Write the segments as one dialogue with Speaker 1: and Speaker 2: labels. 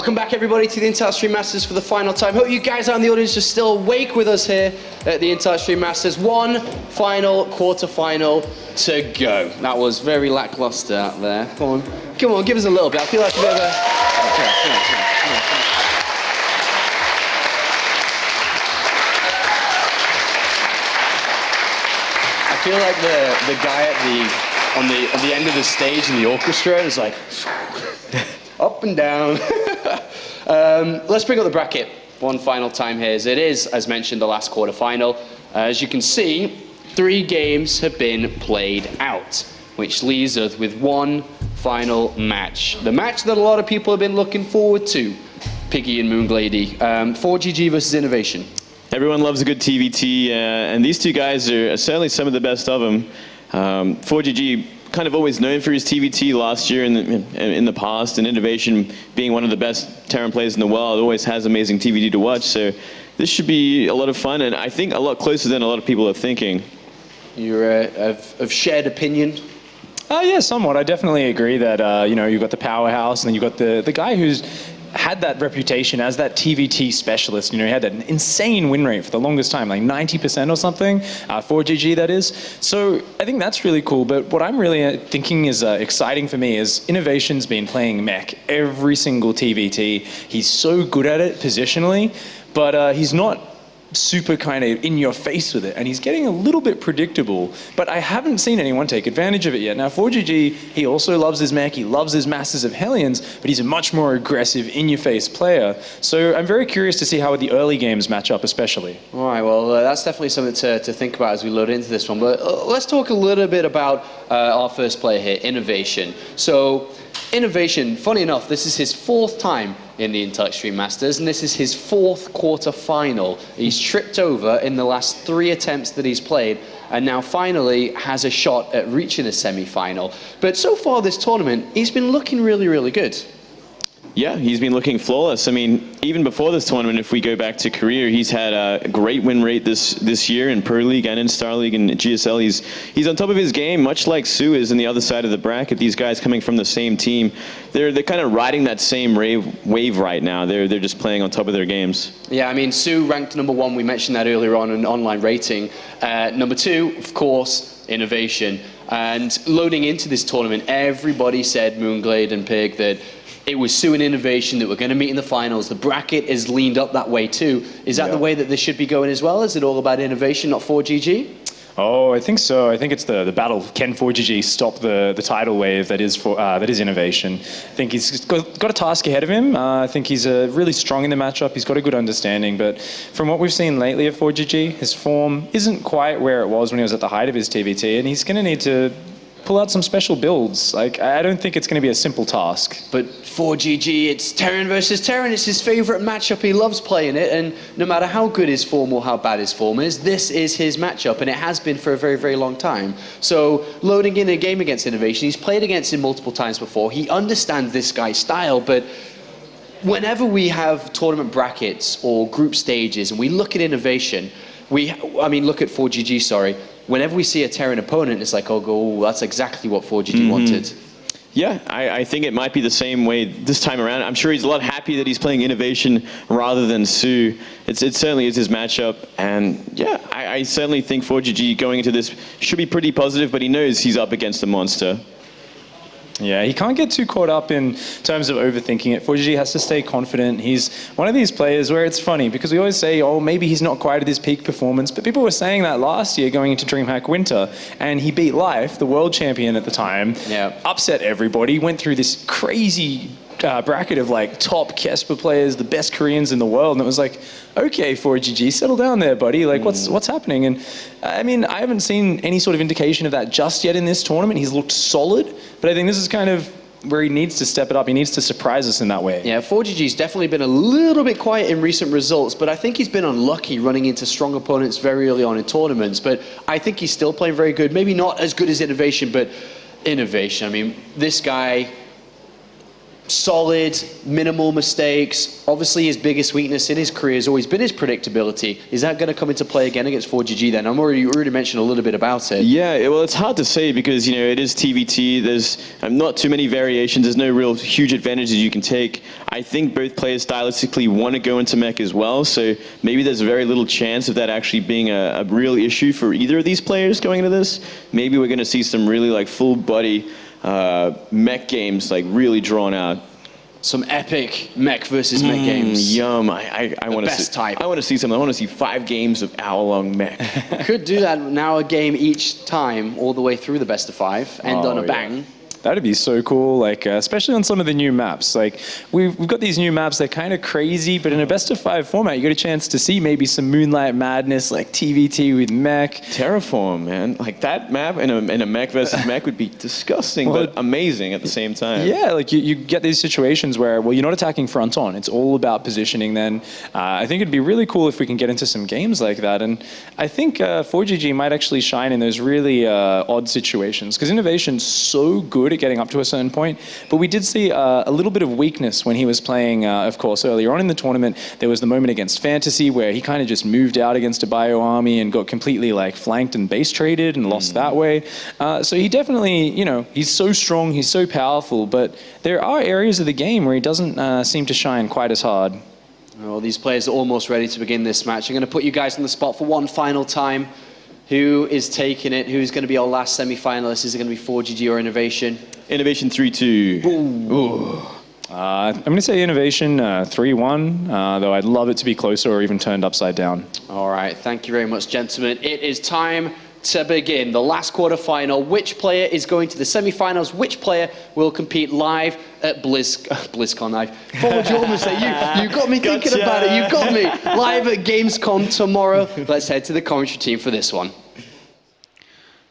Speaker 1: Welcome back, everybody, to the IntelliStream Masters for the final time. Hope you guys out in the audience are still awake with us here at the IntelliStream Masters. One final quarterfinal to go. That was very lackluster out there. Come on, give us a little bit. I feel like a bit of a... Okay, come on. I feel like the guy at on the end of the stage in the orchestra is like up and down. Let's bring up the bracket one final time here. As it is, as mentioned, the last quarterfinal. As you can see, 3 games have been played out, which leaves us with one final match. The match that a lot of people have been looking forward to, Piggy and Moonglady. ForGG versus Innovation. Everyone loves a good TvT, and these two guys are certainly some of the best of them. ForGG kind of always known for his TvT last year in the past, and Innovation being one of the best Terran players in the world, always has amazing TvT to watch. So this should be a lot of fun, and I think a lot closer than a lot of people are thinking. You're of shared opinion?
Speaker 2: Yeah, somewhat. I definitely agree that you know, you've got the powerhouse, and then you've got the guy who's had that reputation as that TvT specialist. You know, he had an insane win rate for the longest time, like 90% or something, ForGG that is. So I think that's really cool, but what I'm really thinking is exciting for me is Innovation's been playing mech every single TvT. He's so good at it positionally, but he's not super kind of in your face with it, and he's getting a little bit predictable, but I haven't seen anyone take advantage of it yet. Now ForGG, he also loves his mech, he loves his Masters of Hellions, but he's a much more aggressive, in-your-face player. So I'm very curious to see how the early games match up especially. All right, well, that's definitely something to think about as we load into this one, but let's talk a little bit about our first player here, Innovation. So Innovation, funny enough, this is his 4th time in the IntelliStream Masters, and this is his 4th quarterfinal. He's tripped over in the last 3 attempts that he's played, and now finally has a shot at reaching a semi-final. But so far this tournament, he's been looking really, really good. Yeah, he's been looking flawless. I mean, even before this tournament, if we go back to career, he's had a great win rate this year in Pro League and in Star League and GSL. He's on top of his game, much like Sue is on the other side of the bracket. These guys coming from the same team, they're kind of riding that same wave right now. They're just playing on top of their games. Yeah, I mean, Sue ranked #1. We mentioned that earlier on in online rating. #2, of course, Innovation. And loading into this tournament, everybody said Moonglade and Pig that it was Sue and Innovation that were going to meet in the finals. The bracket is leaned up that way too. Is that the way that this should be going as well? Is it all about Innovation, not ForGG? Oh, I think so. I think it's the battle. Can ForGG stop the tidal wave that is Innovation? I think he's got a task ahead of him. I think he's really strong in the matchup. He's got a good understanding. But from what we've seen lately of ForGG, his form isn't quite where it was when he was at the height of his TvT, and he's going to need to pull out some special builds. Like, I don't think it's going to be a simple task. But ForGG, it's Terran versus Terran. It's his favorite matchup. He loves playing it, and no matter how good his form or how bad his form is, this is his matchup, and it has been for a very, very long time. So loading in a game against Innovation, he's played against him multiple times before. He understands this guy's style, but whenever we have tournament brackets or group stages and we look at Innovation, look at ForGG, sorry. Whenever we see a Terran opponent, it's like, oh, that's exactly what ForGG wanted. Yeah, I think it might be the same way this time around. I'm sure he's a lot happy that he's playing Innovation rather than Sue. It certainly is his matchup, and yeah, I certainly think ForGG going into this should be pretty positive, but he knows he's up against a monster. Yeah, he can't get too caught up in terms of overthinking it. ForGG has to stay confident. He's one of these players where it's funny because we always say, oh, maybe he's not quite at his peak performance, but people were saying that last year going into DreamHack Winter, and he beat Life, the world champion at the time, upset everybody, went through this crazy bracket of like top Kesper players, the best Koreans in the world, and it was like, okay, ForGG, settle down there, buddy. Like, what's happening? And I mean, I haven't seen any sort of indication of that just yet in this tournament. He's looked solid, but I think this is kind of where he needs to step it up. He needs to surprise us in that way. Yeah, ForGG's definitely been a little bit quiet in recent results, but I think he's been unlucky running into strong opponents very early on in tournaments. But I think he's still playing very good. Maybe not as good as Innovation, but Innovation. I mean, this guy,
Speaker 1: solid, minimal mistakes. Obviously, his biggest weakness in his career has always been his predictability. Is that going to come into play again against ForGG then? You already mentioned a little bit about it.
Speaker 3: Yeah, well, it's hard to say because, you know, it is TvT. There's not too many variations. There's no real huge advantages you can take. I think both players stylistically want to go into mech as well, so maybe there's very little chance of that actually being a real issue for either of these players going into this. Maybe we're going to see some really, like, full-body mech games, like, really drawn out.
Speaker 1: Some epic mech versus mech games.
Speaker 3: Yum! I want to see.
Speaker 1: Type.
Speaker 3: I want to see something. I want to see 5 games of hour-long mech.
Speaker 1: Could do that now, a game each time, all the way through the best of 5, end on a bang.
Speaker 2: That'd be so cool, like especially on some of the new maps. Like we've got these new maps, they're kind of crazy, but in a best of 5 format, you get a chance to see maybe some Moonlight Madness, like TvT with mech.
Speaker 3: Terraform, man, like that map in a mech versus mech would be disgusting, but amazing at the same time.
Speaker 2: Yeah, like you get these situations where, well, you're not attacking front on, it's all about positioning then. I think it'd be really cool if we can get into some games like that, and I think ForGG might actually shine in those really odd situations, because Innovation's so good at getting up to a certain point, but we did see a little bit of weakness when he was playing, of course, earlier on in the tournament. There was the moment against Fantasy where he kind of just moved out against a bio army and got completely like flanked and base traded and lost that way. So he definitely, you know, he's so strong, he's so powerful, but there are areas of the game where he doesn't seem to shine quite as hard.
Speaker 1: Well, these players are almost ready to begin this match. I'm going to put you guys on the spot for one final time. Who is taking it? Who's going to be our last semi-finalist? Is it going to be ForGG or Innovation?
Speaker 3: Innovation 3-2.
Speaker 1: Ooh.
Speaker 2: I'm going to say Innovation 3-1, though I'd love it to be closer or even turned upside down.
Speaker 1: All right, thank you very much, gentlemen. It is time to begin the last quarterfinal. Which player is going to the semi-finals? Which player will compete live at BlizzCon live? Forward, you almost say you got me thinking about it. You got me live at Gamescom tomorrow. Let's head to the commentary team for this one.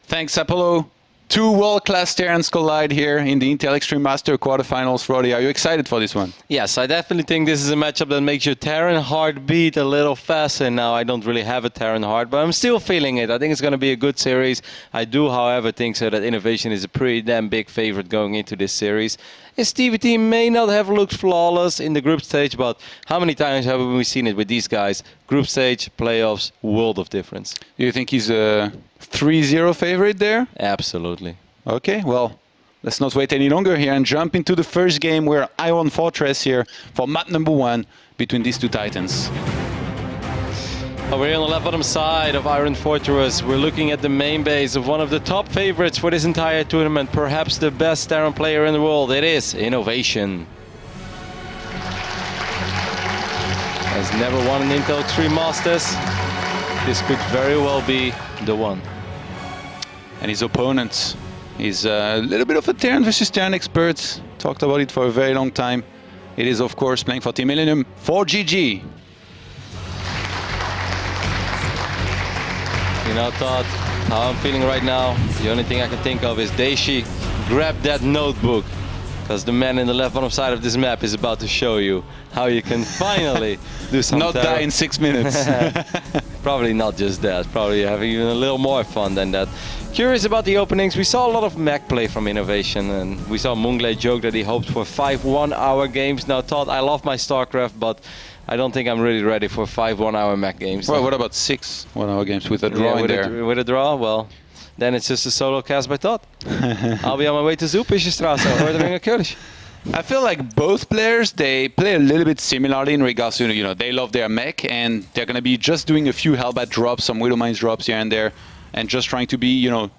Speaker 4: Thanks, Apollo. 2 world-class Terrans collide here in the Intel Extreme Master quarterfinals. Roddy, are you excited for this one?
Speaker 5: Yes, I definitely think this is a matchup that makes your Terran heart beat a little faster. Now, I don't really have a Terran heart, but I'm still feeling it. I think it's going to be a good series. I do, however, think so that Innovation is a pretty damn big favorite going into this series. His TvT may not have looked flawless in the group stage, but how many times have we seen it with these guys? Group stage, playoffs, world of difference.
Speaker 4: Do you think he's a 3-0 favorite there?
Speaker 5: Absolutely.
Speaker 4: Okay, well, let's not wait any longer here and jump into the first game where Iron Fortress here for map number 1 between these 2 titans.
Speaker 5: Over here on the left bottom side of Iron Fortress, we're looking at the main base of one of the top favorites for this entire tournament, perhaps the best Terran player in the world. It is Innovation. Has never won an Intel Extreme Masters. This could very well be the one.
Speaker 4: And his opponent is a little bit of a Terran versus Terran expert. Talked about it for a very long time. It is, of course, playing for Team Millennium, ForGG.
Speaker 5: You know, Todd, how I'm feeling right now, the only thing I can think of is Daishi, grab that notebook, because the man in the left bottom side of this map is about to show you how you can finally do some
Speaker 4: Not die in 6 minutes.
Speaker 5: Probably not just that, probably having even a little more fun than that. Curious about the openings, we saw a lot of mech play from Innovation, and we saw Moonlight joke that he hoped for 5 1-hour games. Now, Todd, I love my StarCraft, but I don't think I'm really ready for 5 1-hour mech games.
Speaker 4: Well, what about 6 1-hour games with a draw in there?
Speaker 5: With a draw, well, then it's just a solo cast by Todd. I'll be on my way to Zoepisjestraße ordering a Kurdish.
Speaker 4: I feel like both players, they play a little bit similarly in regards to, you know, they love their mech and they're going to be just doing a few Hellbat drops, some Widowmines drops here and there, and just trying to be, you know,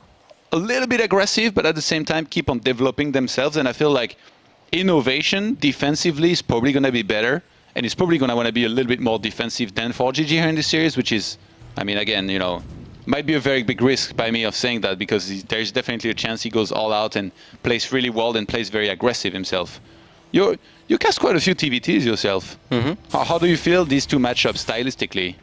Speaker 4: a little bit aggressive, but at the same time keep on developing themselves. And I feel like Innovation defensively is probably going to be better, and it's probably going to want to be a little bit more defensive than ForGG here in this series, which is, I mean, again, you know, might be a very big risk by me of saying that, because there's definitely a chance he goes all out and plays really well and plays very aggressive himself. You cast quite a few TvTs yourself. How do you feel these 2 matchups stylistically?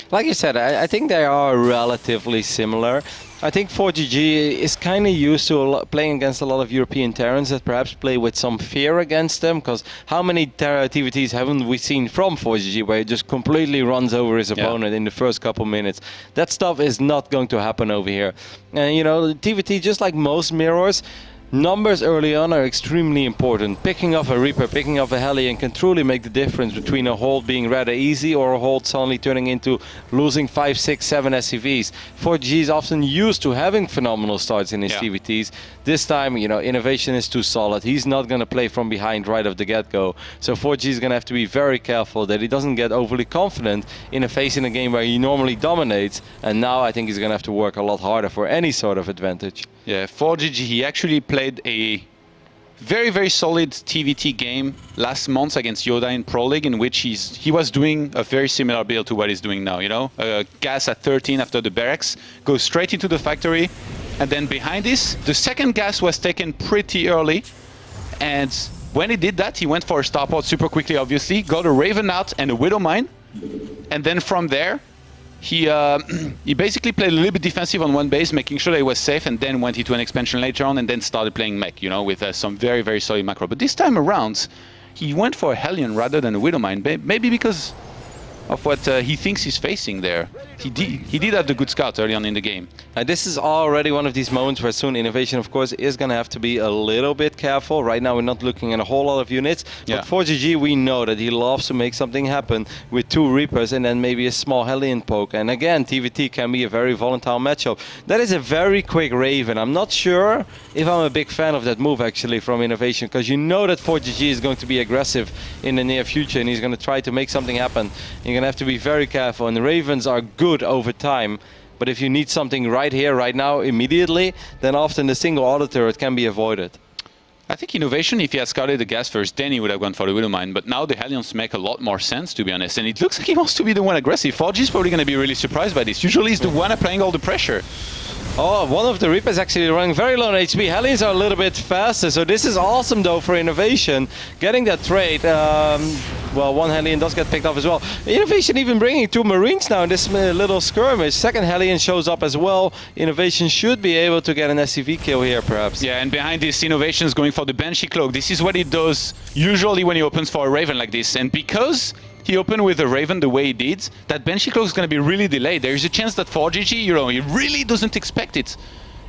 Speaker 5: Like you said, I think they are relatively similar. I think ForGG is kind of used to playing against a lot of European Terrans that perhaps play with some fear against them, because how many TvTs haven't we seen from ForGG where he just completely runs over his opponent in the first couple minutes? That stuff is not going to happen over here. And you know, TvT, just like most mirrors, numbers early on are extremely important. Picking off a Reaper, picking off a Hellion can truly make the difference between a hold being rather easy or a hold suddenly turning into losing 5, 6, 7 SCVs. ForGG is often used to having phenomenal starts in his TvTs. This time, you know, Innovation is too solid. He's not going to play from behind right off the get-go. So ForGG is going to have to be very careful that he doesn't get overly confident in a phase in a game where he normally dominates. And now I think he's going to have to work a lot harder for any sort of advantage.
Speaker 4: Yeah, ForGG, he actually played a very, very solid TvT game last month against Yoda in Pro League, in which he was doing a very similar build to what he's doing now, you know? Gas at 13 after the barracks, goes straight into the factory, and then behind this, the second gas was taken pretty early, and when he did that, he went for a starport super quickly, obviously, got a Raven out and a Widow Mine, and then from there, he basically played a little bit defensive on one base, making sure that he was safe, and then went into an expansion later on, and then started playing mech, you know, with some very, very solid macro. But this time around, he went for a Hellion rather than a Widow Mine, maybe because of what he thinks he's facing there. He did have the good scouts early on in the game.
Speaker 5: And this is already one of these moments where soon Innovation, of course, is going to have to be a little bit careful. Right now, we're not looking at a whole lot of units. But ForGG, we know that he loves to make something happen with 2 Reapers and then maybe a small Hellion poke. And again, TvT can be a very volatile matchup. That is a very quick Raven. I'm not sure if I'm a big fan of that move, actually, from Innovation, because you know that ForGG is going to be aggressive in the near future, and he's going to try to make something happen. You're going to have to be very careful. And the Ravens are good over time, but if you need something right here, right now, immediately, then often the single auto turret can be avoided.
Speaker 4: I think Innovation, if he had scouted the gas first, then he would have gone for the Widow Mine, but now the Hellions make a lot more sense, to be honest, and it looks like he wants to be the one aggressive. ForGG is probably going to be really surprised by this. Usually he's the one applying all the pressure.
Speaker 5: Oh, one of the Reapers actually running very low on HP. Hellions are a little bit faster, so this is awesome though for Innovation. Getting that trade, well, one Hellion does get picked off as well. Innovation even bringing 2 Marines now in this little skirmish. Second Hellion shows up as well. Innovation should be able to get an SCV kill here, perhaps.
Speaker 4: Yeah, and behind this, Innovation is going for the Banshee Cloak. This is what it does usually when he opens for a Raven like this, and because he opened with a Raven the way he did, that Banshee Cloak is going to be really delayed. There's a chance that ForGG, you know, he really doesn't expect it.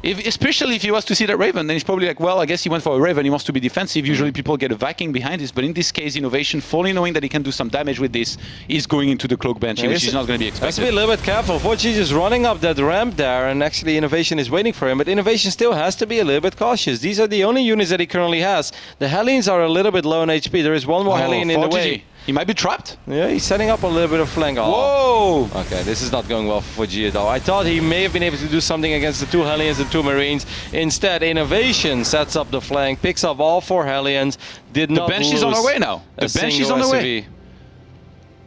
Speaker 4: Especially if he was to see that Raven, then he's probably like, well, I guess he went for a Raven, he wants to be defensive. Usually people get a Viking behind this, but in this case, Innovation, fully knowing that he can do some damage with this, is going into the Cloak Banshee, which is not going to be expected.
Speaker 5: Has to be a little bit careful. ForGG is running up that ramp there, and actually Innovation is waiting for him, but Innovation still has to be a little bit cautious. These are the only units that he currently has. The Hellions are a little bit low on HP. There is one more Hellion in the way.
Speaker 4: He might be trapped.
Speaker 5: Yeah, he's setting up a little bit of flank.
Speaker 4: Oh.
Speaker 5: Whoa! Okay, this is not going well for ForGG at all. I thought he may have been able to do something against the 2 Hellions and 2 Marines. Instead, Innovation sets up the flank, picks up all 4 Hellions, did not lose.
Speaker 4: The Banshee's on our way now. The Banshee's on the way.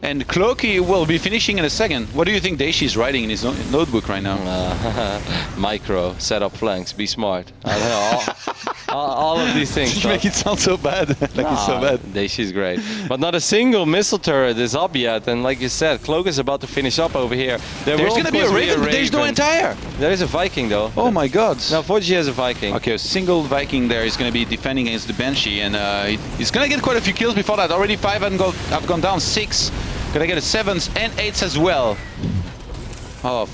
Speaker 4: And Cloaky will be finishing in a second. What do you think Daishi's writing in his notebook right now?
Speaker 5: Micro, set up flanks, be smart. I don't know, all of these things.
Speaker 4: You make it sound so bad. Like it's so bad.
Speaker 5: Daishi's great. But not a single missile turret is up yet. And like you said, Cloak is about to finish up over here.
Speaker 4: There's going to be a Raven, but there's no entire.
Speaker 5: There is a Viking though.
Speaker 4: Oh my god.
Speaker 5: Now ForGG has a Viking.
Speaker 4: Okay, a single Viking there is going to be defending against the Banshee, and he's going to get quite a few kills before that. Already 5 have gone down, 6. Gonna get a 7s and 8s as well. Oh,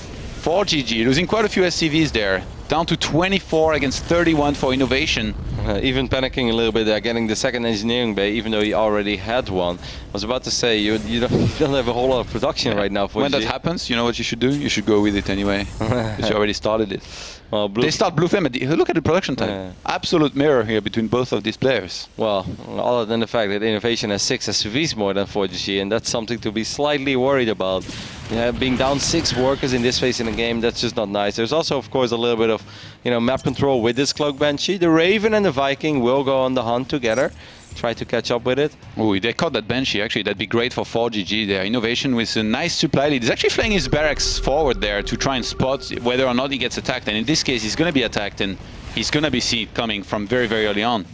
Speaker 4: ForGG losing quite a few SCVs there. Down to 24 against 31 for Innovation.
Speaker 5: Even panicking a little bit there, getting the second engineering bay, even though he already had one. I was about to say, you don't have a whole lot of production right now.
Speaker 4: When that happens, you know what you should do? You should go with it anyway, because you already started it.
Speaker 5: Well,
Speaker 4: they start Blue Flame. Look at the production time. Absolute mirror here between both of these players.
Speaker 5: Well, other than the fact that Innovation has 6 SCVs more than ForGG, and that's something to be slightly worried about. Yeah, being down 6 workers in this phase in the game, that's just not nice. There's also, of course, a little bit of, map control with this Cloak Banshee. The Raven and the Viking will go on the hunt together, try to catch up with it.
Speaker 4: Oh, they caught that Banshee. Actually, that'd be great for ForGG there. Innovation with a nice supply lead. He's actually flying his barracks forward there to try and spot whether or not he gets attacked. And in this case, he's going to be attacked, and he's going to be seen coming from very, very early on.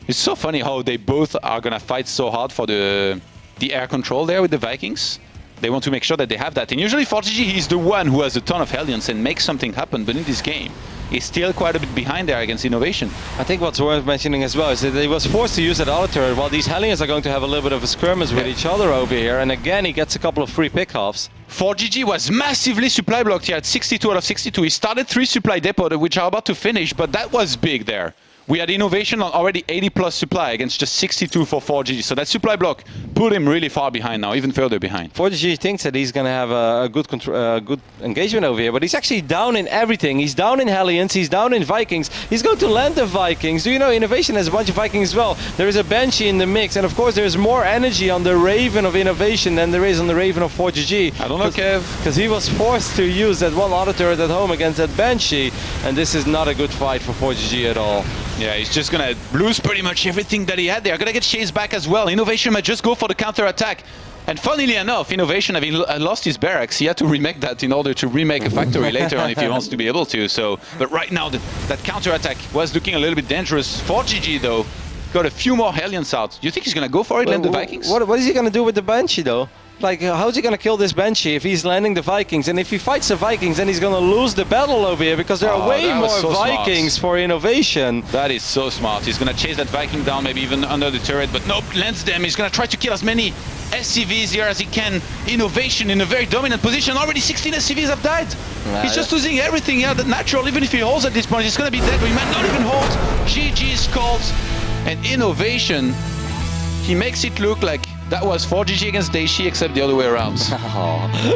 Speaker 4: It's so funny how they both are going to fight so hard for the air control there with the Vikings. They want to make sure that they have that. And usually ForGG, he's the one who has a ton of Hellions and makes something happen. But in this game, he's still quite a bit behind there against Innovation.
Speaker 5: I think what's worth mentioning as well is that he was forced to use that auto turret while these Hellions are going to have a little bit of a skirmish with each other over here. And again, he gets a couple of free pickoffs.
Speaker 4: ForGG was massively supply blocked here at 62 out of 62. He started 3 supply depot, which are about to finish, but that was big there. We had Innovation on already 80 plus supply against just 62 for ForGG. So that supply block put him really far behind now, even further behind.
Speaker 5: ForGG thinks that he's going to have a good engagement over here, but he's actually down in everything. He's down in Hellions, he's down in Vikings. He's going to land the Vikings. Do you know Innovation has a bunch of Vikings as well? There is a Banshee in the mix, and of course there's more energy on the Raven of Innovation than there is on the Raven of ForGG.
Speaker 4: I don't know, Kev.
Speaker 5: Because he was forced to use that one auto turret at home against that Banshee, and this is not a good fight for ForGG at all.
Speaker 4: Yeah, he's just gonna lose pretty much everything that he had there. Gonna get chased back as well. Innovation might just go for the counter attack. And funnily enough, Innovation, having lost his barracks, he had to remake that in order to remake a factory later on if he wants to be able to. So, but right now, that counter attack was looking a little bit dangerous. ForGG though, got a few more Hellions out. Do you think he's gonna go for it, land the Vikings?
Speaker 5: What is he gonna do with the Banshee though? Like, how's he going to kill this Banshee if he's landing the Vikings? And if he fights the Vikings, then he's going to lose the battle over here because there are way more
Speaker 4: so
Speaker 5: Vikings for Innovation.
Speaker 4: That is so smart. He's going to chase that Viking down, maybe even under the turret, but nope, lands them. He's going to try to kill as many SCVs here as he can. Innovation in a very dominant position. Already 16 SCVs have died. He's just losing everything here. The natural, even if he holds at this point, he's going to be dead, but he might not even hold. GG's called. And Innovation, he makes it look like that was ForGG against Daishi, except the other way around.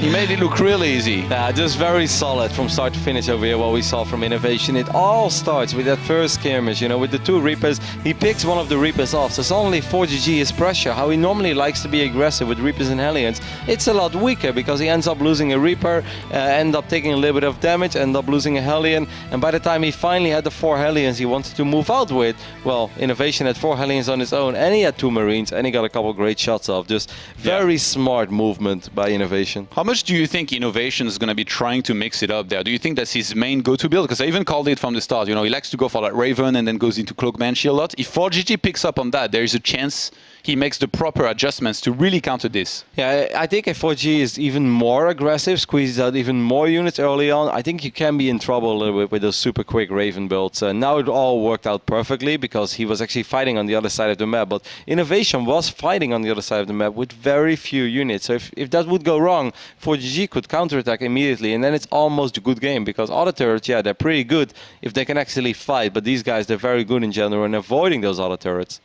Speaker 4: He made it look really easy.
Speaker 5: Yeah, just very solid from start to finish over here, what we saw from Innovation. It all starts with that first skirmish, you know, with the two Reapers. He picks one of the Reapers off, so suddenly ForGG is pressure. How he normally likes to be aggressive with Reapers and Hellions, it's a lot weaker because he ends up losing a Reaper, end up taking a little bit of damage, end up losing a Hellion, and by the time he finally had the 4 Hellions he wanted to move out with, well, Innovation had 4 Hellions on his own, and he had 2 Marines, and he got a couple great shots off. Just very smart movement by Innovation.
Speaker 4: How much do you think Innovation is going to be trying to mix it up there? Do you think that's his main go-to build? Because I even called it from the start. You know, he likes to go for that Raven and then goes into Cloak Banshee a lot. If ForGG picks up on that, there is a chance he makes the proper adjustments to really counter this.
Speaker 5: Yeah, I think if ForGG is even more aggressive, squeezes out even more units early on, I think you can be in trouble a little bit with those super quick Raven builds. Now it all worked out perfectly because he was actually fighting on the other side of the map, but Innovation was fighting on the other side of the map with very few units. So if that would go wrong, ForGG could counterattack immediately, and then it's almost a good game because auto turrets, yeah, they're pretty good if they can actually fight, but these guys, they're very good in general in avoiding those auto turrets.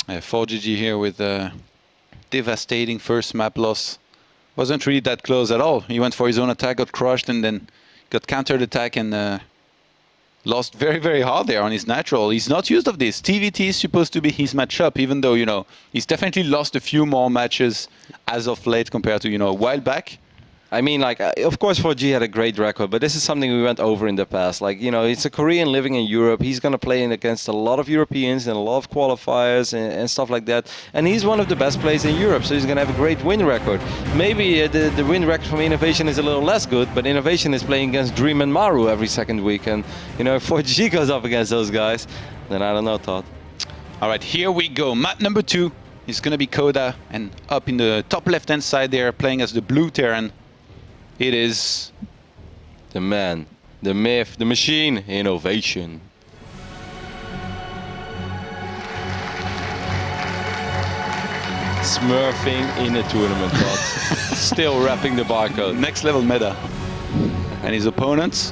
Speaker 4: ForGG here with a devastating first map loss. Wasn't really that close at all. He went for his own attack, got crushed, and then got countered attack and lost very, very hard there on his natural. He's not used of this. TvT is supposed to be his matchup, even though, you know, he's definitely lost a few more matches as of late compared to, you know, a while back.
Speaker 5: I mean, like, of course, ForGG had a great record, but this is something we went over in the past. Like, you know, it's a Korean living in Europe. He's going to play in against a lot of Europeans and a lot of qualifiers and stuff like that. And he's one of the best players in Europe, so he's going to have a great win record. Maybe the win record from Innovation is a little less good, but Innovation is playing against Dream and Maru every second week. And, you know, if ForGG goes up against those guys, then I don't know, Todd.
Speaker 4: All right, here we go. Map number 2 is going to be Koda, and up in the top left-hand side there, playing as the blue Terran. It is
Speaker 5: the man, the myth, the machine, Innovation. Smurfing in a tournament, but still wrapping the barcode.
Speaker 4: Next level meta. And his opponents?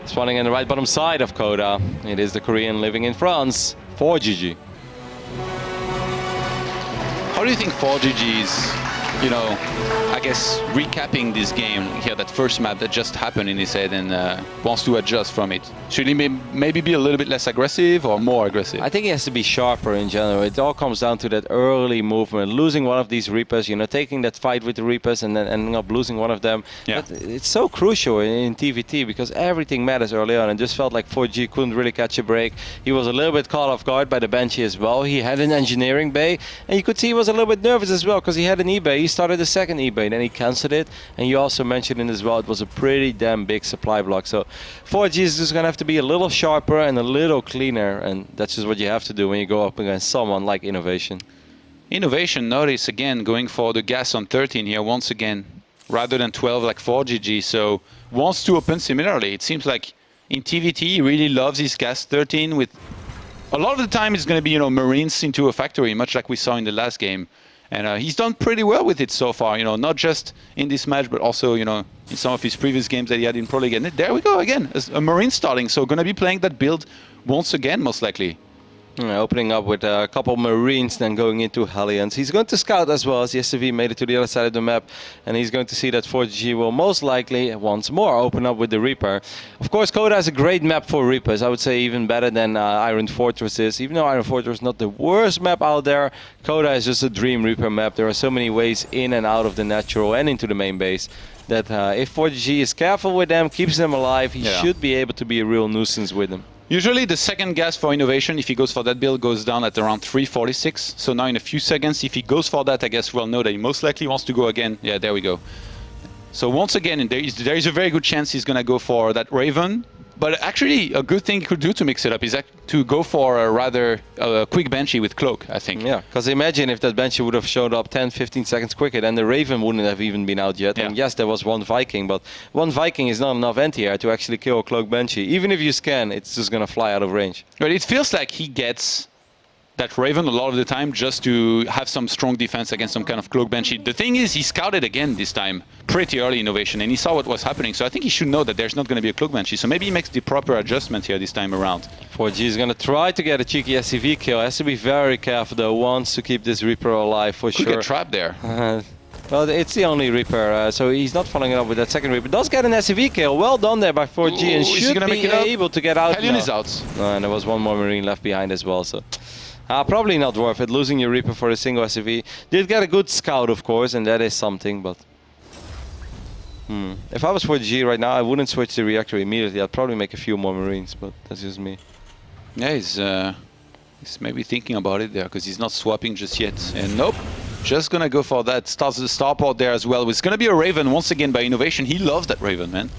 Speaker 5: Spawning in the right bottom side of Koda. It is the Korean living in France, ForGG.
Speaker 4: How do you think ForGG is, you know, I guess recapping this game here, that first map that just happened in his head, and wants to adjust from it? Should he maybe be a little bit less aggressive or more aggressive?
Speaker 5: I think he has to be sharper in general. It all comes down to that early movement, losing one of these Reapers, you know, taking that fight with the Reapers and then ending up losing one of them.
Speaker 4: Yeah.
Speaker 5: But it's so crucial in TvT because everything matters early on, and just felt like ForGG couldn't really catch a break. He was a little bit caught off guard by the Banshee as well. He had an engineering bay, and you could see he was a little bit nervous as well because he had an E-bay. He started the second E-bay, then he cancelled it, and you also mentioned it as well, it was a pretty damn big supply block. So ForGG is just going to have to be a little sharper and a little cleaner, and that's just what you have to do when you go up against someone like Innovation.
Speaker 4: Innovation, notice again, going for the gas on 13 here once again, rather than 12 like ForGG, so wants to open similarly. It seems like in TvT he really loves his gas 13 with a lot of the time it's going to be, you know, Marines into a factory, much like we saw in the last game. And he's done pretty well with it so far, you know, not just in this match, but also, you know, in some of his previous games that he had in Pro League. And there we go again, a Marine starting. So going to be playing that build once again, most likely.
Speaker 5: Opening up with a couple Marines, then going into Hellions. He's going to scout as well, as the SCV made it to the other side of the map, and he's going to see that ForGG will most likely once more open up with the Reaper. Of course, Koda is a great map for Reapers. I would say even better than Iron Fortress is. Even though Iron Fortress is not the worst map out there, Koda is just a dream Reaper map. There are so many ways in and out of the natural and into the main base that if ForGG is careful with them, keeps them alive, he should be able to be a real nuisance with them.
Speaker 4: Usually the second gas for Innovation, if he goes for that build, goes down at around 346. So now in a few seconds, if he goes for that, I guess we'll know that he most likely wants to go again. Yeah, there we go. So once again, there is a very good chance he's going to go for that Raven. But actually, a good thing he could do to mix it up is to go for a rather quick Banshee with Cloak, I think.
Speaker 5: Yeah, because imagine if that Banshee would have showed up 10-15 seconds quicker, then the Raven wouldn't have even been out yet. Yeah. And yes, there was one Viking, but one Viking is not enough anti-air to actually kill a Cloak Banshee. Even if you scan, it's just going to fly out of range.
Speaker 4: But it feels like he gets that Raven a lot of the time just to have some strong defense against some kind of Cloak Banshee. The thing is, he scouted again this time, pretty early Innovation, and he saw what was happening. So I think he should know that there's not going to be a Cloak Banshee. So maybe he makes the proper adjustment here this time around.
Speaker 5: ForGG is going to try to get a cheeky SCV kill. Has to be very careful though, wants to keep this Reaper alive for sure.
Speaker 4: Could get trapped there.
Speaker 5: Well, it's the only Reaper, so he's not following it up with that second Reaper. Does get an SCV kill. Well done there by ForGG, and should be able to get out.
Speaker 4: Hellion is out.
Speaker 5: And there was one more Marine left behind as well, so... probably not worth it, losing your Reaper for a single SCV. Did get a good scout, of course, and that is something, but... If I was ForGG right now, I wouldn't switch the reactor immediately. I'd probably make a few more Marines, but that's just me.
Speaker 4: Yeah, he's maybe thinking about it there, because he's not swapping just yet. And nope, just gonna go for that. Starts the starport there as well. It's gonna be a Raven once again by Innovation. He loves that Raven, man.